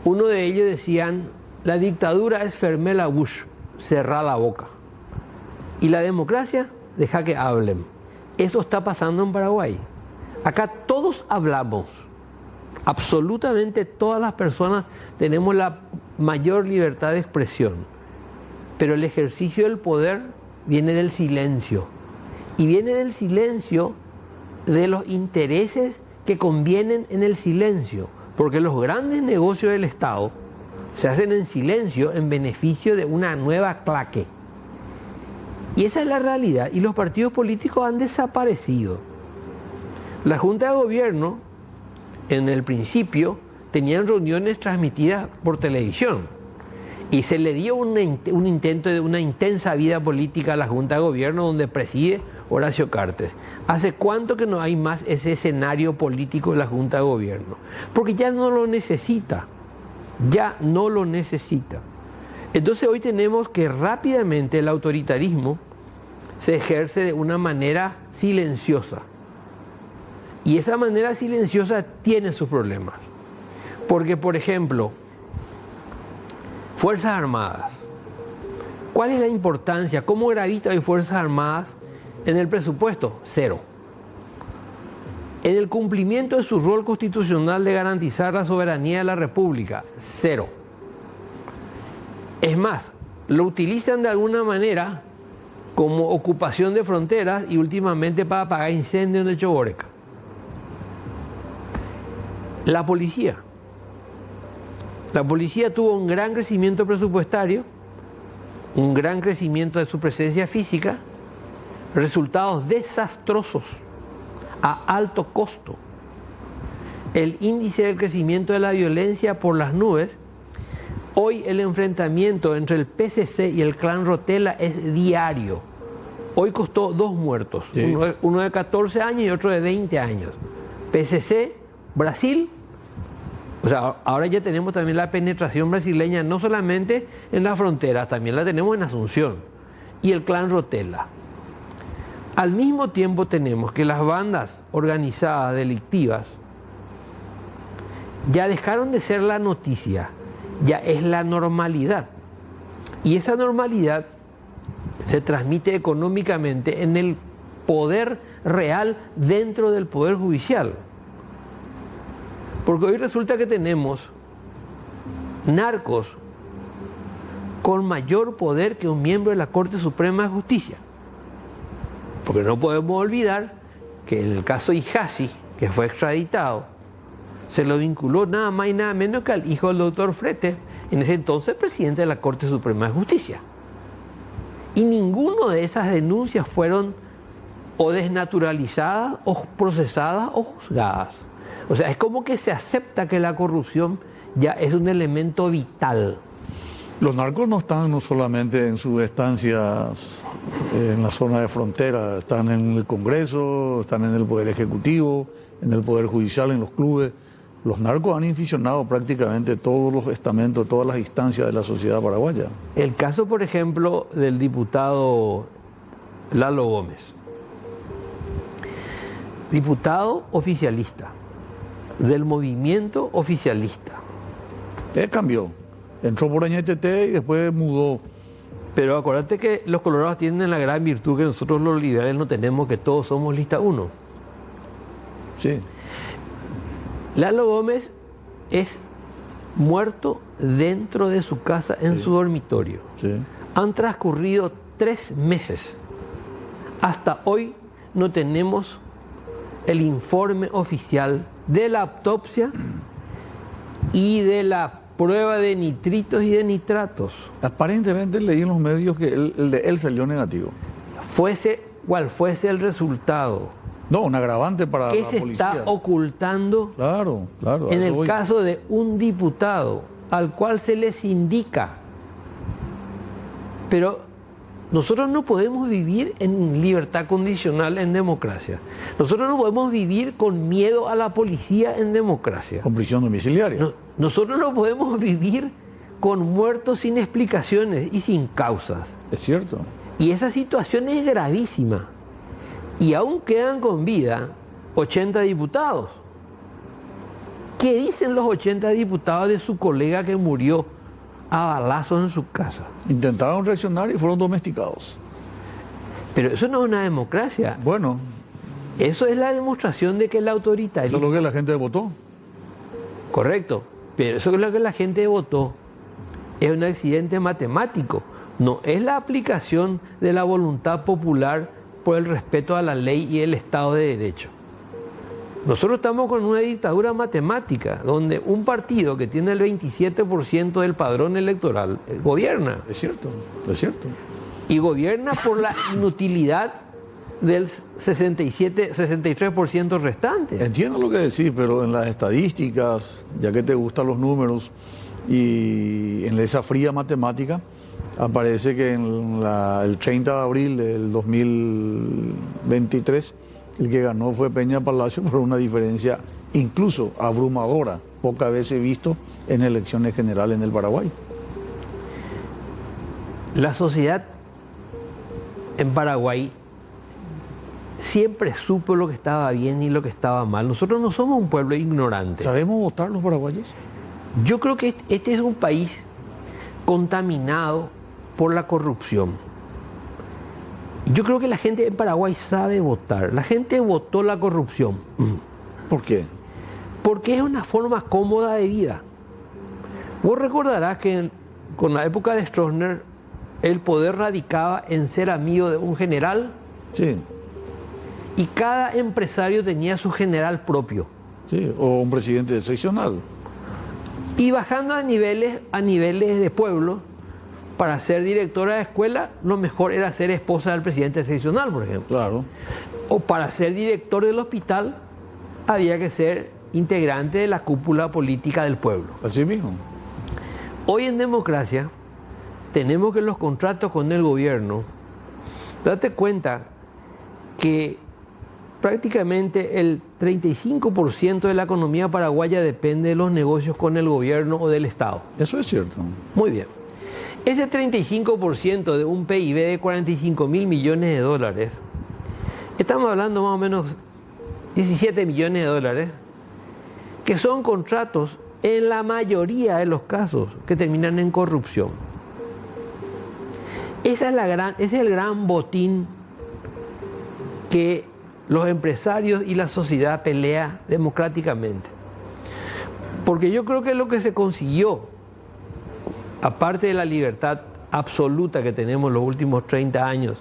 Uno de ellos decían: la dictadura es fermer la bouche, cerrar la boca. Y la democracia, deja que hablen. Eso está pasando en Paraguay. Acá todos hablamos. Absolutamente todas las personas tenemos la mayor libertad de expresión. Pero el ejercicio del poder viene del silencio. Y viene del silencio de los intereses que convienen en el silencio. Porque los grandes negocios del Estado se hacen en silencio en beneficio de una nueva claque. Y esa es la realidad. Y los partidos políticos han desaparecido. La Junta de Gobierno, en el principio, tenían reuniones transmitidas por televisión. Y se le dio un intento de una intensa vida política a la Junta de Gobierno, donde preside Horacio Cartes. ¿Hace cuánto que no hay más ese escenario político de la Junta de Gobierno? Porque ya no lo necesita. Ya no lo necesita. Entonces hoy tenemos que rápidamente el autoritarismo se ejerce de una manera silenciosa. Y esa manera silenciosa tiene sus problemas. Porque, por ejemplo, Fuerzas Armadas. ¿Cuál es la importancia? ¿Cómo gravita hoy Fuerzas Armadas en el presupuesto? Cero. En el cumplimiento de su rol constitucional de garantizar la soberanía de la República, cero. Es más, lo utilizan de alguna manera como ocupación de fronteras y últimamente para apagar incendios en el Choboreca. La policía. La policía tuvo un gran crecimiento presupuestario, un gran crecimiento de su presencia física, resultados desastrosos a alto costo. El índice de crecimiento de la violencia por las nubes. Hoy el enfrentamiento entre el PCC y el clan Rotella es diario. Hoy costó 2 muertos, sí. uno de 14 años y otro de 20 años. PCC, Brasil. O sea, ahora ya tenemos también la penetración brasileña, no solamente en la frontera, también la tenemos en Asunción. Y el clan Rotella. Al mismo tiempo tenemos que las bandas organizadas delictivas ya dejaron de ser la noticia ya es la normalidad. Y esa normalidad se transmite económicamente en el poder real dentro del Poder Judicial. Porque hoy resulta que tenemos narcos con mayor poder que un miembro de la Corte Suprema de Justicia. Porque no podemos olvidar que en el caso Hijazi, que fue extraditado, se lo vinculó nada más y nada menos que al hijo del doctor Fretes, en ese entonces presidente de la Corte Suprema de Justicia. Y ninguna de esas denuncias fueron o desnaturalizadas, o procesadas, o juzgadas. O sea, es como que se acepta que la corrupción ya es un elemento vital. Los narcos no están no solamente en sus estancias en la zona de frontera, están en el Congreso, están en el Poder Ejecutivo, en el Poder Judicial, en los clubes. Los narcos han inficionado prácticamente todos los estamentos, todas las instancias de la sociedad paraguaya. El caso, por ejemplo, del diputado Lalo Gómez. Diputado oficialista, del movimiento oficialista. Cambió. Entró por NTT y después mudó. Pero acuérdate que los colorados tienen la gran virtud que nosotros los liberales no tenemos, que todos somos lista 1. Sí. Lalo Gómez es muerto dentro de su casa, en su dormitorio. Sí. Han transcurrido 3 meses. Hasta hoy no tenemos el informe oficial de la autopsia y de la prueba de nitritos y de nitratos. Aparentemente leí en los medios que el de él salió negativo. Fuese cual fuese el resultado. No, un agravante para ¿Qué la se policía. está ocultando Claro, claro. en a eso el voy. caso de un diputado al cual se les indica? Pero nosotros no podemos vivir en libertad condicional en democracia. Nosotros no podemos vivir con miedo a la policía en democracia. Con prisión domiciliaria. Nosotros no podemos vivir con muertos sin explicaciones y sin causas. Es cierto. Y esa situación es gravísima. Y aún quedan con vida 80 diputados. ¿Qué dicen los 80 diputados de su colega que murió a balazos en su casa? Intentaron reaccionar y fueron domesticados. Pero eso no es una democracia. Bueno, Eso es la demostración de que el eso autoritarismo... es lo que la gente votó. Correcto. Pero eso es lo que la gente votó. Es un accidente matemático. No es la aplicación de la voluntad popular por el respeto a la ley y el Estado de Derecho. Nosotros estamos con una dictadura matemática, donde un partido que tiene el 27% del padrón electoral gobierna. Es cierto, es cierto. Y gobierna por la inutilidad del 63% restante. Entiendo lo que decís, pero en las estadísticas, ya que te gustan los números, y en esa fría matemática, aparece que en el 30 de abril del 2023, el que ganó fue Peña Palacio por una diferencia incluso abrumadora, pocas veces visto en elecciones generales en el Paraguay. La sociedad en Paraguay siempre supo lo que estaba bien y lo que estaba mal. Nosotros no somos un pueblo ignorante. ¿Sabemos votar los paraguayos? Yo creo que este es un país contaminado por la corrupción. Yo creo que la gente en Paraguay sabe votar. La gente votó la corrupción. ¿Por qué? Porque es una forma cómoda de vida. Vos recordarás que con la época de Stroessner el poder radicaba en ser amigo de un general. Sí, Y cada empresario tenía su general propio. sí, o un presidente seccional. Y bajando a niveles de pueblo, para ser directora de escuela, lo mejor era ser esposa del presidente seccional, por ejemplo. Claro. O para ser director del hospital, había que ser integrante de la cúpula política del pueblo. Así mismo. Hoy en democracia, tenemos que los contratos con el gobierno, date cuenta que prácticamente el 35% de la economía paraguaya depende de los negocios con el gobierno o del Estado. Eso es cierto. Muy bien. Ese 35% de un PIB de 45 mil millones de dólares, estamos hablando más o menos 17 millones de dólares, que son contratos en la mayoría de los casos, que terminan en corrupción. Ese es el gran botín que los empresarios y la sociedad pelea democráticamente. Porque yo creo que lo que se consiguió, aparte de la libertad absoluta que tenemos en los últimos 30 años,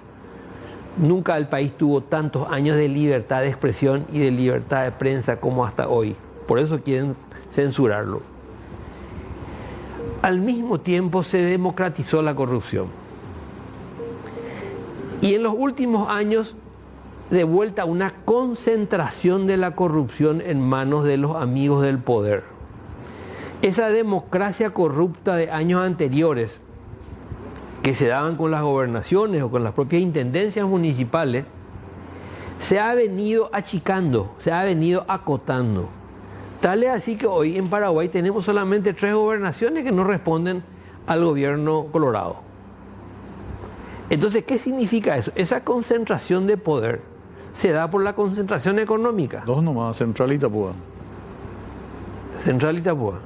nunca el país tuvo tantos años de libertad de expresión y de libertad de prensa como hasta hoy. Por eso quieren censurarlo. Al mismo tiempo se democratizó la corrupción. Y en los últimos años, de vuelta a una concentración de la corrupción en manos de los amigos del poder. Esa democracia corrupta de años anteriores, que se daban con las gobernaciones o con las propias intendencias municipales, se ha venido achicando, se ha venido acotando. Tal es así que hoy en Paraguay tenemos solamente 3 gobernaciones que no responden al gobierno colorado. Entonces, ¿qué significa eso? Esa concentración de poder se da por la concentración económica. 2 nomás, Central y Itapúa. Central y Itapúa.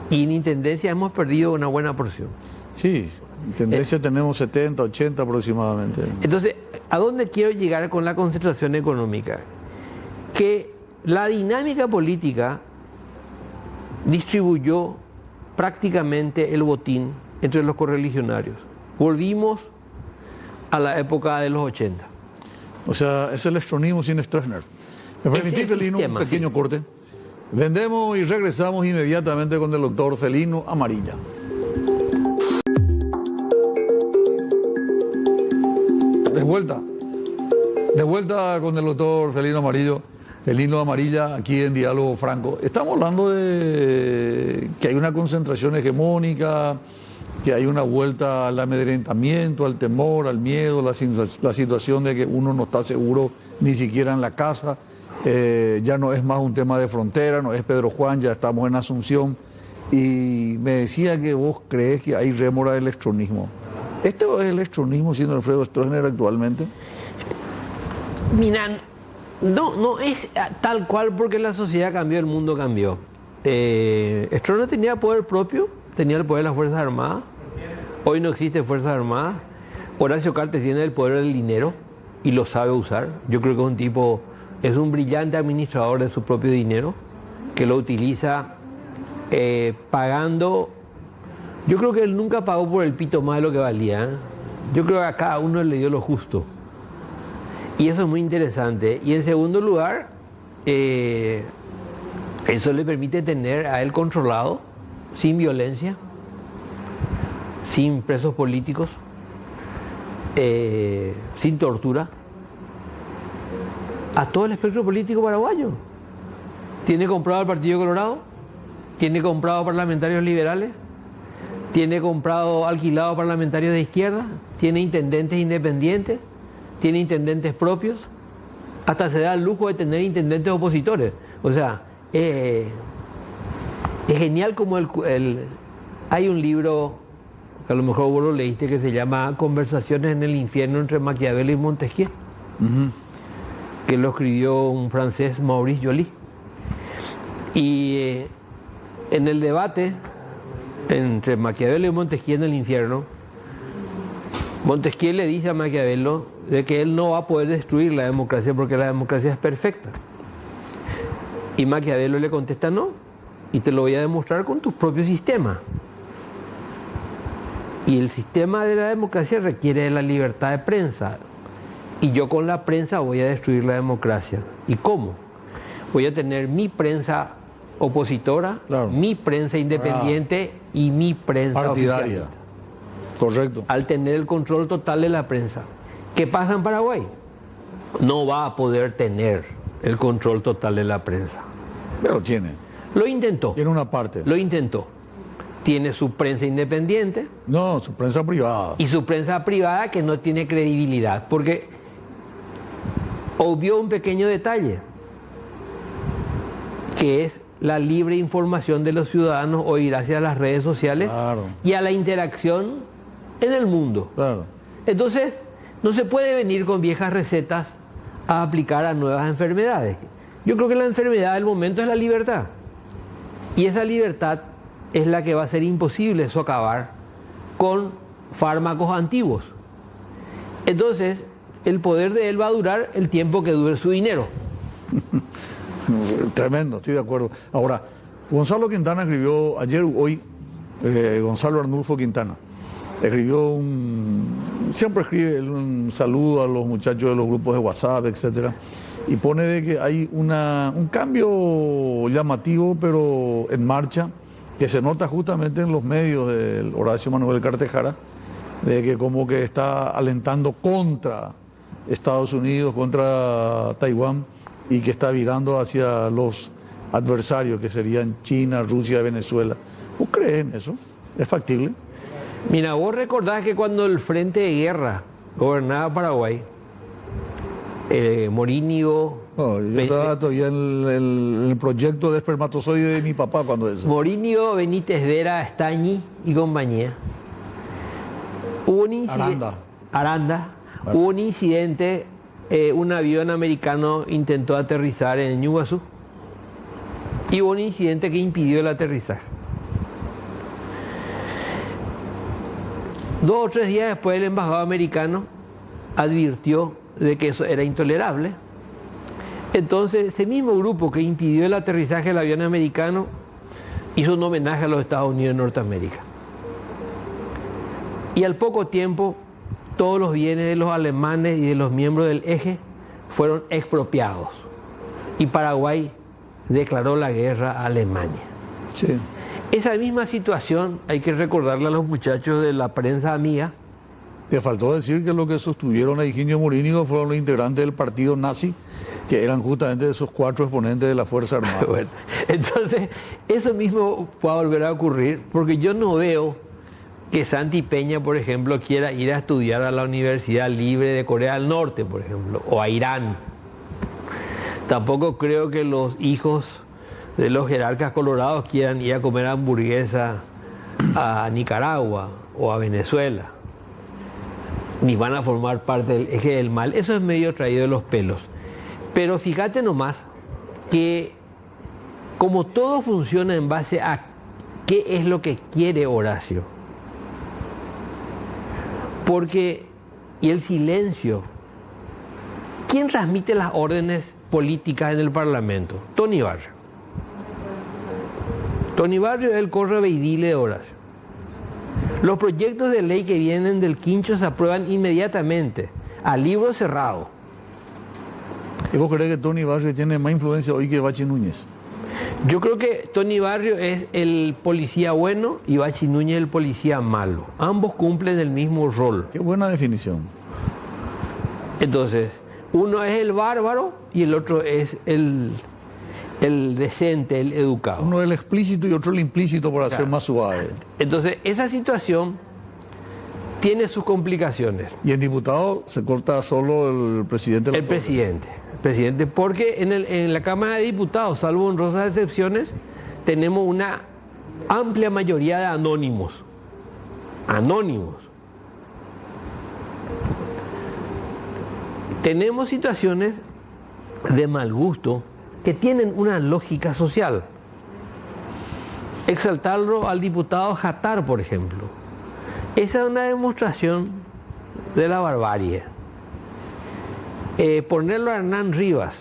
Y en intendencia hemos perdido una buena porción. Sí, en tendencia tenemos 70, 80 aproximadamente. Entonces, ¿a dónde quiero llegar con la concentración económica? Que la dinámica política distribuyó prácticamente el botín entre los correligionarios. Volvimos a la época de los 80. O sea, es el estronismo sin Stroessner. ¿Me permitís, Felino, un pequeño corte? Vendemos y regresamos inmediatamente con el doctor Felino Amarilla. De vuelta con el doctor Felino Amarilla, aquí en Diálogo Franco. Estamos hablando de que hay una concentración hegemónica, que hay una vuelta al amedrentamiento, al temor, al miedo, la situación de que uno no está seguro ni siquiera en la casa. Ya no es más un tema de frontera, no es Pedro Juan, ya estamos en Asunción. Y me decía que vos crees que hay rémora del electronismo. ¿Este es el electronismo siendo Alfredo Stroessner actualmente? Mira, no es tal cual porque la sociedad cambió, el mundo cambió. Stroessner tenía poder propio, tenía el poder de las Fuerzas Armadas. Hoy no existe Fuerzas Armadas. Horacio Cartes tiene el poder del dinero y lo sabe usar. Yo creo que es un brillante administrador de su propio dinero, que lo utiliza pagando. Yo creo que él nunca pagó por el pito más de lo que valía, ¿eh? Yo creo que a cada uno le dio lo justo. Y eso es muy interesante. Y en segundo lugar, eso le permite tener a él controlado, sin violencia, sin presos políticos, sin tortura, a todo el espectro político paraguayo. Tiene comprado al Partido Colorado, tiene comprado parlamentarios liberales, tiene alquilado parlamentarios de izquierda, tiene intendentes independientes, tiene intendentes propios, hasta se da el lujo de tener intendentes opositores. O sea, es genial como hay un libro, que a lo mejor vos lo leíste, que se llama Conversaciones en el infierno entre Maquiavelo y Montesquieu, que lo escribió un francés, Maurice Joly. Y en el debate entre Maquiavelo y Montesquieu en el infierno, Montesquieu le dice a Maquiavelo de que él no va a poder destruir la democracia porque la democracia es perfecta. Y Maquiavelo le contesta: no, y te lo voy a demostrar con tu propio sistema. Y el sistema de la democracia requiere de la libertad de prensa. Y yo con la prensa voy a destruir la democracia. ¿Y cómo? Voy a tener mi prensa opositora, claro, mi prensa independiente y mi prensa partidaria. Correcto. Al tener el control total de la prensa. ¿Qué pasa en Paraguay? No va a poder tener el control total de la prensa. Pero tiene. Lo intentó. Tiene una parte. Lo intentó. Tiene su prensa independiente. No, su prensa privada. Y su prensa privada que no tiene credibilidad. Porque obvió un pequeño detalle, que es la libre información de los ciudadanos hoy gracias a las redes sociales, claro, y a la interacción en el mundo. Claro. Entonces, no se puede venir con viejas recetas a aplicar a nuevas enfermedades. Yo creo que la enfermedad del momento es la libertad. Y esa libertad es la que va a ser imposible socavar con fármacos antiguos. Entonces, el poder de él va a durar el tiempo que dure su dinero. Tremendo, estoy de acuerdo. Ahora, Gonzalo Quintana escribió ayer, hoy, Gonzalo Arnulfo Quintana, escribió siempre escribe un saludo a los muchachos de los grupos de WhatsApp, etcétera, y pone de que hay un cambio llamativo, pero en marcha, que se nota justamente en los medios del Horacio Manuel Cartejara, de que como que está alentando contra Estados Unidos, contra Taiwán, y que está virando hacia los adversarios, que serían China, Rusia, Venezuela. ¿Vos crees en eso? ¿Es factible? Mira, vos recordás que cuando el Frente de Guerra gobernaba Paraguay, Morínigo... No, yo estaba todavía en el proyecto de espermatozoide de mi papá cuando eso. Morínigo, Benítez Vera, Estañi y compañía. Hubo un incidente... Aranda. Bueno. Hubo un incidente, un avión americano intentó aterrizar en Ñuguazú y hubo un incidente que impidió el aterrizaje. 2 o 3 días después el embajador americano advirtió de que eso era intolerable. Entonces ese mismo grupo que impidió el aterrizaje del avión americano hizo un homenaje a los Estados Unidos de Norteamérica. Y al poco tiempo todos los bienes de los alemanes y de los miembros del eje fueron expropiados. Y Paraguay declaró la guerra a Alemania. Sí. Esa misma situación hay que recordarle a los muchachos de la prensa amiga. Te faltó decir que lo que sostuvieron a Higinio Morínigo fueron los integrantes del partido nazi, que eran justamente esos 4 exponentes de la Fuerza Armada. Bueno, entonces, eso mismo puede volver a ocurrir, porque yo no veo que Santi Peña, por ejemplo, quiera ir a estudiar a la Universidad Libre de Corea del Norte, por ejemplo, o a Irán. Tampoco creo que los hijos de los jerarcas colorados quieran ir a comer hamburguesa a Nicaragua o a Venezuela, ni van a formar parte del eje del mal. Eso es medio traído de los pelos. Pero fíjate nomás que como todo funciona en base a qué es lo que quiere Horacio, porque, y el silencio, ¿quién transmite las órdenes políticas en el Parlamento? Tony Barrio. Tony Barrio es el correveidile de Horacio. Los proyectos de ley que vienen del quincho se aprueban inmediatamente, a libro cerrado. ¿Y vos crees que Tony Barrio tiene más influencia hoy que Bachi Núñez? Yo creo que Tony Barrio es el policía bueno y Bachi Núñez el policía malo. Ambos cumplen el mismo rol. Qué buena definición. Entonces, uno es el bárbaro y el otro es el decente, el educado. Uno el explícito y otro el implícito, para ser más suave. Entonces, esa situación tiene sus complicaciones. Y en diputado se corta solo el presidente. El presidente, porque en la Cámara de Diputados, salvo honrosas excepciones, tenemos una amplia mayoría de anónimos. Anónimos. Tenemos situaciones de mal gusto que tienen una lógica social. Exaltarlo al diputado Jatar, por ejemplo. Esa es una demostración de la barbarie. Ponerlo a Hernán Rivas,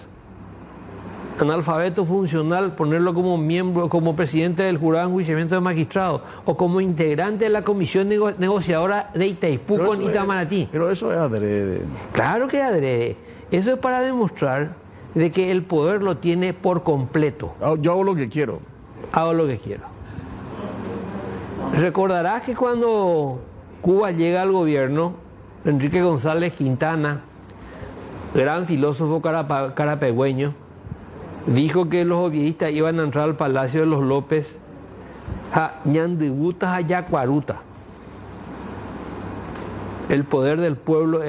analfabeto funcional, ponerlo como miembro, como presidente del jurado de enjuiciamiento de magistrados o como integrante de la comisión negociadora de Itaipú con Itamaraty. Pero eso es adrede. Claro que es adrede. Eso es para demostrar de que el poder lo tiene por completo. Yo hago lo que quiero. Hago lo que quiero. Recordarás que cuando Cuba llega al gobierno, Enrique González Quintana, gran filósofo carapegüeño, dijo que los oviedistas iban a entrar al Palacio de los López a ñandibutas a yacuaruta. El poder del pueblo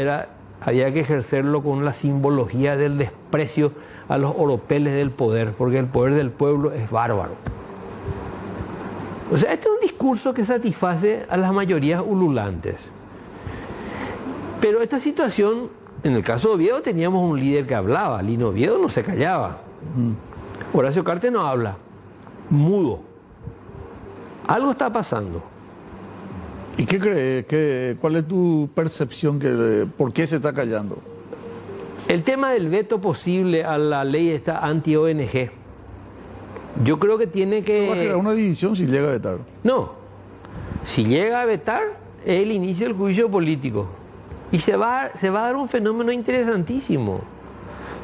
había que ejercerlo con la simbología del desprecio a los oropeles del poder, porque el poder del pueblo es bárbaro. O sea, este es un discurso que satisface a las mayorías ululantes. Pero esta situación, en el caso de Oviedo teníamos un líder que hablaba, Lino Oviedo no se callaba. Horacio Cartes no habla, mudo. Algo está pasando. ¿Y qué crees? ¿Cuál es tu percepción? ¿Por qué se está callando? El tema del veto posible a la ley esta anti-ONG, yo creo que tiene que... Va a crear una división si llega a vetar. No, si llega a vetar, es el inicio del juicio político. Y se va a dar un fenómeno interesantísimo.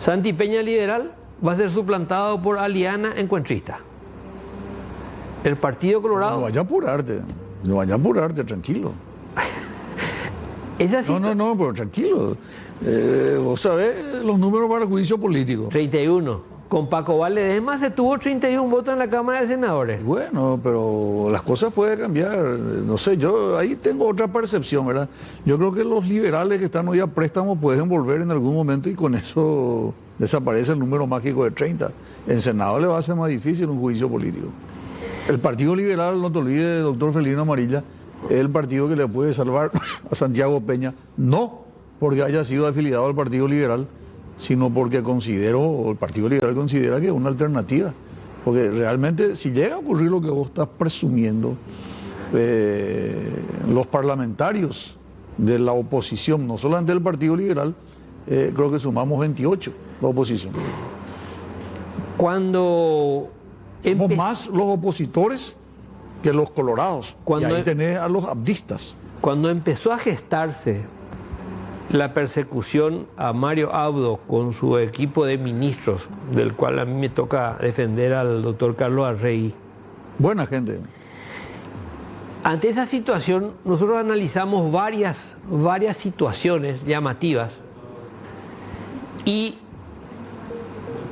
Santi Peña liberal va a ser suplantado por Aliana encuentrista. El Partido Colorado... No vaya a apurarte, tranquilo. No, pero tranquilo. Vos sabés los números para el juicio político. 31. Con Paco Valedesma se tuvo 31 votos en la Cámara de Senadores. Bueno, pero las cosas pueden cambiar. No sé, yo ahí tengo otra percepción, ¿verdad? Yo creo que los liberales que están hoy a préstamo pueden volver en algún momento y con eso desaparece el número mágico de 30. En Senado le va a ser más difícil un juicio político. El Partido Liberal, no te olvides, doctor Felino Amarilla, es el partido que le puede salvar a Santiago Peña, no porque haya sido afiliado al Partido Liberal, sino porque el Partido Liberal considera que es una alternativa. Porque realmente, si llega a ocurrir lo que vos estás presumiendo, los parlamentarios de la oposición, no solamente del Partido Liberal, creo que sumamos 28, la oposición. Somos más los opositores que los colorados. Y ahí tenés a los abdistas. Cuando empezó a gestarse la persecución a Mario Abdo con su equipo de ministros, del cual a mí me toca defender al doctor Carlos Arregui. Buena gente. Ante esa situación, nosotros analizamos varias situaciones llamativas y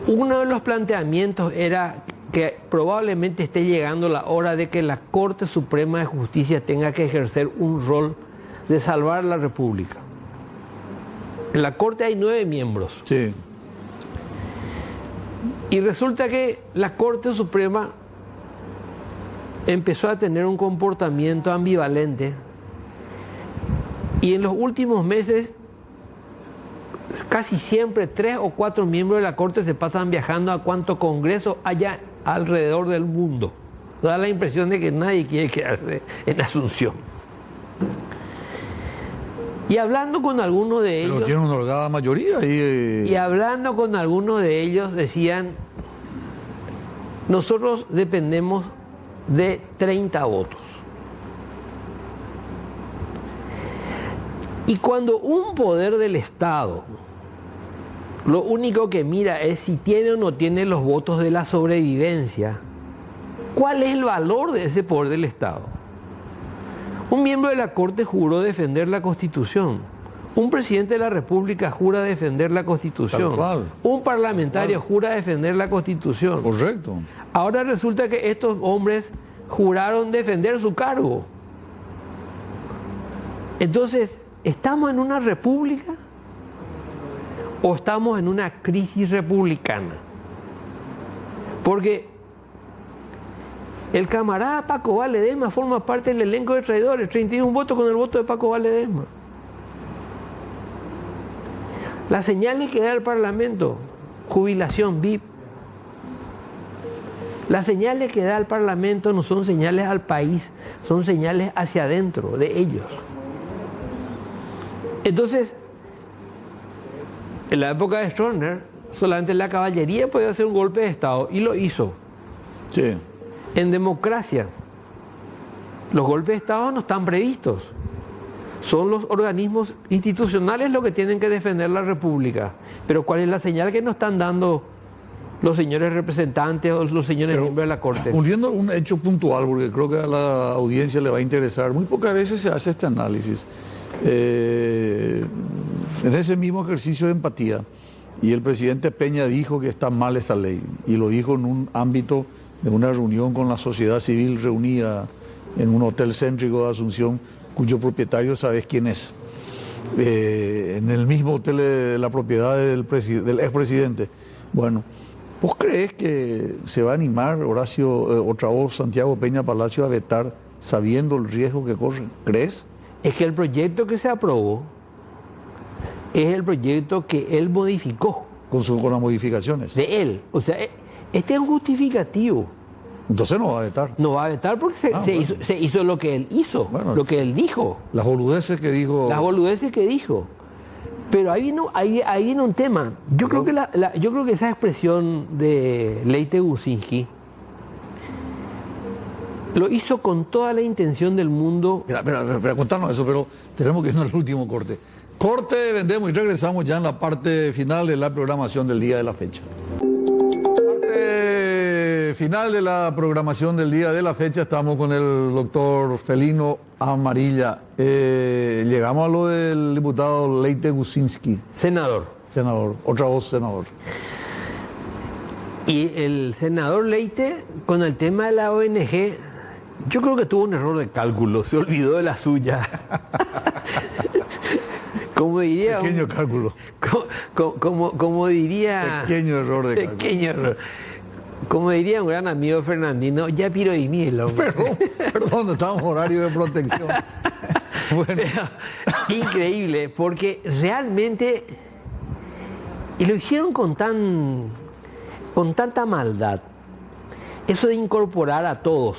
uno de los planteamientos era que probablemente esté llegando la hora de que la Corte Suprema de Justicia tenga que ejercer un rol de salvar la República. En la Corte hay 9 miembros. Sí. Y resulta que la Corte Suprema empezó a tener un comportamiento ambivalente y en los últimos meses casi siempre 3 o 4 miembros de la Corte se pasan viajando a cuanto congreso haya alrededor del mundo. Da la impresión de que nadie quiere quedarse en Asunción. Y hablando con algunos de ellos... Pero tiene una holgada mayoría. Y hablando con algunos de ellos decían, nosotros dependemos de 30 votos. Y cuando un poder del Estado lo único que mira es si tiene o no tiene los votos de la sobrevivencia, ¿cuál es el valor de ese poder del Estado? Un miembro de la Corte juró defender la Constitución. Un presidente de la República jura defender la Constitución. Un parlamentario jura defender la Constitución. Correcto. Ahora resulta que estos hombres juraron defender su cargo. Entonces, ¿estamos en una república o estamos en una crisis republicana? Porque el camarada Paco Valedesma forma parte del elenco de traidores, 31 votos con el voto de Paco Valedesma. Las señales que da el Parlamento, jubilación VIP. Las señales que da el Parlamento no son señales al país, son señales hacia adentro de ellos. Entonces, en la época de Stroessner, solamente la caballería podía hacer un golpe de Estado y lo hizo. Sí. En democracia, los golpes de Estado no están previstos. Son los organismos institucionales los que tienen que defender la República. Pero ¿cuál es la señal que nos están dando los señores representantes o los señores miembros de la Corte? Volviendo a un hecho puntual, porque creo que a la audiencia le va a interesar, muy pocas veces se hace este análisis. En ese mismo ejercicio de empatía, y el presidente Peña dijo que está mal esa ley, y lo dijo en un ámbito de una reunión con la sociedad civil reunida en un hotel céntrico de Asunción, cuyo propietario sabes quién es. En el mismo hotel de la propiedad del expresidente. Bueno, ¿vos crees que se va a animar Horacio, otra voz, Santiago Peña Palacio, a vetar sabiendo el riesgo que corre? ¿Crees? Es que el proyecto que se aprobó es el proyecto que él modificó. Con las modificaciones. De él. O sea, este es un justificativo. Entonces no va a vetar. No va a vetar porque se hizo lo que él hizo, Bueno, lo que él dijo. Las boludeces que dijo. Las boludeces que dijo. Pero ahí viene un tema. Yo creo que esa expresión de Leite Gusinski lo hizo con toda la intención del mundo. Espera, contanos eso, pero tenemos que irnos al último corte. Corte, vendemos y regresamos ya en la parte final de la programación del día de la fecha. Parte final de la programación del día de la fecha, estamos con el doctor Felino Amarilla. Llegamos a lo del diputado Leite Gusinski. Senador. Senador, otra voz senador. Y el senador Leite, con el tema de la ONG, yo creo que tuvo un error de cálculo, se olvidó de la suya. Como diría... Pequeño cálculo. Como diría... Pequeño error de cálculo. Pequeño error. Como diría un gran amigo Fernandino, ya piro y miel. Perdón, estamos en horario de protección. Bueno. Increíble, porque realmente... Y lo hicieron con tanta maldad. Eso de incorporar a todos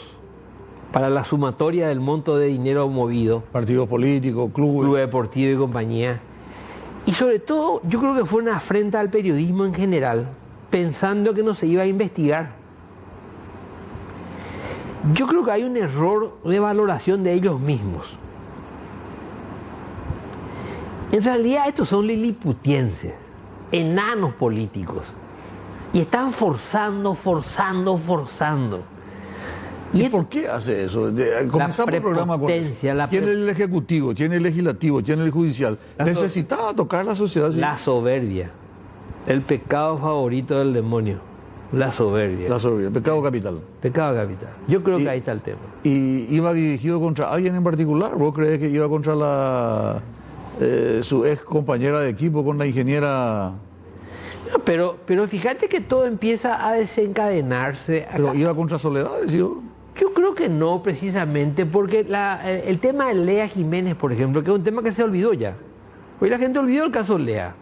para la sumatoria del monto de dinero movido. Partidos políticos, Club deportivo y compañía. Y sobre todo, yo creo que fue una afrenta al periodismo en general, pensando que no se iba a investigar. Yo creo que hay un error de valoración de ellos mismos. En realidad estos son liliputienses, enanos políticos. Y están forzando. ¿Y por qué hace eso? Comenzamos el programa con eso. Tiene el Ejecutivo, tiene el Legislativo, tiene el Judicial. Necesitaba tocar la sociedad. La soberbia. El pecado favorito del demonio. La soberbia. La soberbia, el pecado capital. Pecado capital. Yo creo que ahí está el tema. ¿Y iba dirigido contra alguien en particular? ¿Vos crees que iba contra su ex compañera de equipo, con la ingeniera? No, pero fíjate que todo empieza a desencadenarse. ¿Pero iba contra Soledad, decía? Yo creo que no, precisamente, porque el tema de Lea Jiménez, por ejemplo, que es un tema que se olvidó ya. Hoy la gente olvidó el caso Lea.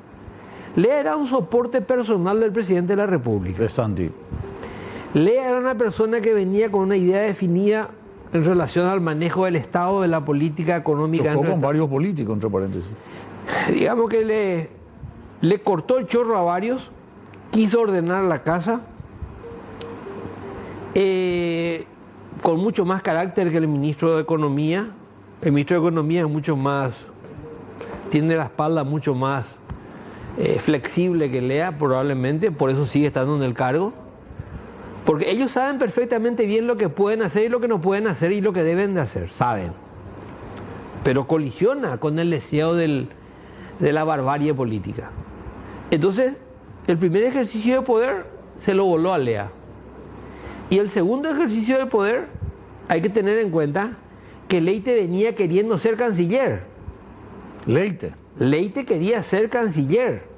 Lea era un soporte personal del presidente de la República. De Santi. Lea era una persona que venía con una idea definida en relación al manejo del Estado, de la política económica. Chocó con varios políticos, entre paréntesis. Digamos que le cortó el chorro a varios, quiso ordenar la casa, con mucho más carácter que el ministro de Economía. El ministro de Economía es mucho más, tiene la espalda mucho más flexible que Lea, probablemente, por eso sigue estando en el cargo. Porque ellos saben perfectamente bien lo que pueden hacer y lo que no pueden hacer y lo que deben de hacer, saben. Pero colisiona con el deseo de la barbarie política. Entonces, el primer ejercicio de poder se lo voló a Lea. Y el segundo ejercicio de poder, hay que tener en cuenta que Leite venía queriendo ser canciller. Leite quería ser canciller.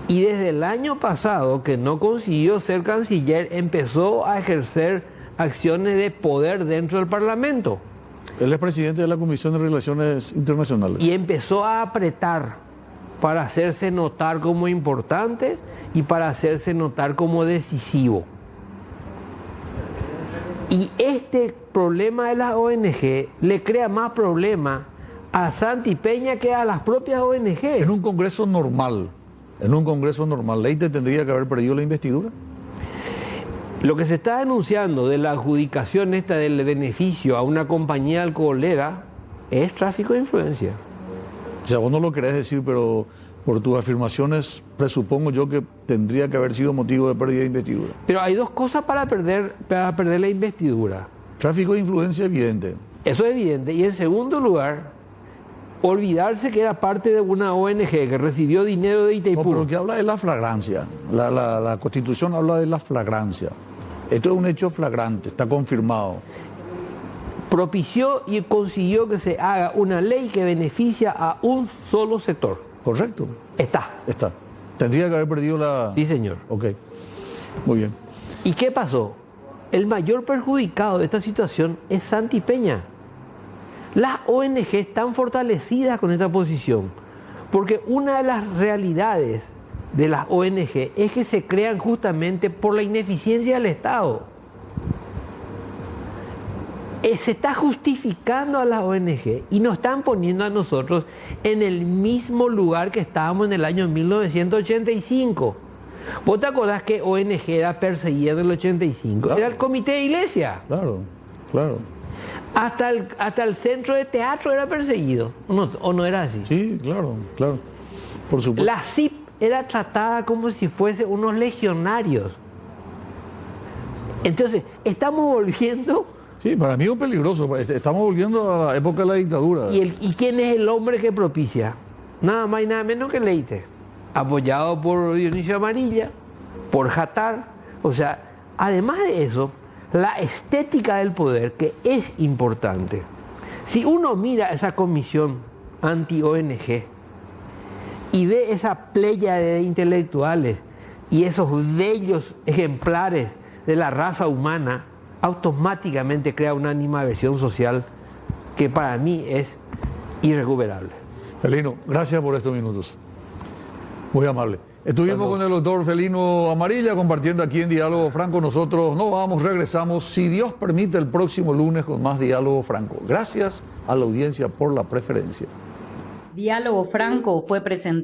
Y desde el año pasado, que no consiguió ser canciller, empezó a ejercer acciones de poder dentro del Parlamento. Él es presidente de la Comisión de Relaciones Internacionales. Y empezó a apretar para hacerse notar como importante y para hacerse notar como decisivo. Y este problema de las ONG le crea más problemas a Santi Peña que a las propias ONG. En un congreso normal, ¿Leite tendría que haber perdido la investidura? Lo que se está denunciando de la adjudicación esta del beneficio a una compañía alcoholera es tráfico de influencia. O sea, vos no lo querés decir, pero por tus afirmaciones presupongo yo que tendría que haber sido motivo de pérdida de investidura. Pero hay dos cosas para perder la investidura. Tráfico de influencia evidente. Eso es evidente. Y en segundo lugar, olvidarse que era parte de una ONG que recibió dinero de Itaipú. No, pero que habla de la flagrancia. La Constitución habla de la flagrancia. Esto es un hecho flagrante, está confirmado. Propició y consiguió que se haga una ley que beneficia a un solo sector. Correcto. Está. Tendría que haber perdido la... Sí, señor. Ok, muy bien. ¿Y qué pasó? El mayor perjudicado de esta situación es Santi Peña. Las ONG están fortalecidas con esta posición, porque una de las realidades de las ONG es que se crean justamente por la ineficiencia del Estado. Se está justificando a las ONG y nos están poniendo a nosotros en el mismo lugar que estábamos en el año 1985. ¿Vos te acordás que ONG era perseguida en el 85? Claro. Era el Comité de Iglesia. Claro, claro. Hasta el centro de teatro era perseguido. ¿O no era así? Sí, claro, claro. Por supuesto. La CIP era tratada como si fuese unos legionarios. Entonces, estamos volviendo... Sí, para mí es peligroso. Estamos volviendo a la época de la dictadura. ¿Y quién es el hombre que propicia? Nada más y nada menos que Leite. Apoyado por Dionisio Amarilla, por Jatar. O sea, además de eso, la estética del poder, que es importante. Si uno mira esa comisión anti-ONG y ve esa playa de intelectuales y esos bellos ejemplares de la raza humana, automáticamente crea una animadversión social que para mí es irrecuperable. Felino, gracias por estos minutos. Muy amable. Estuvimos con el doctor Felino Amarilla compartiendo aquí en Diálogo Franco. Nosotros no vamos, regresamos, si Dios permite, el próximo lunes con más Diálogo Franco. Gracias a la audiencia por la preferencia. Diálogo Franco fue presentado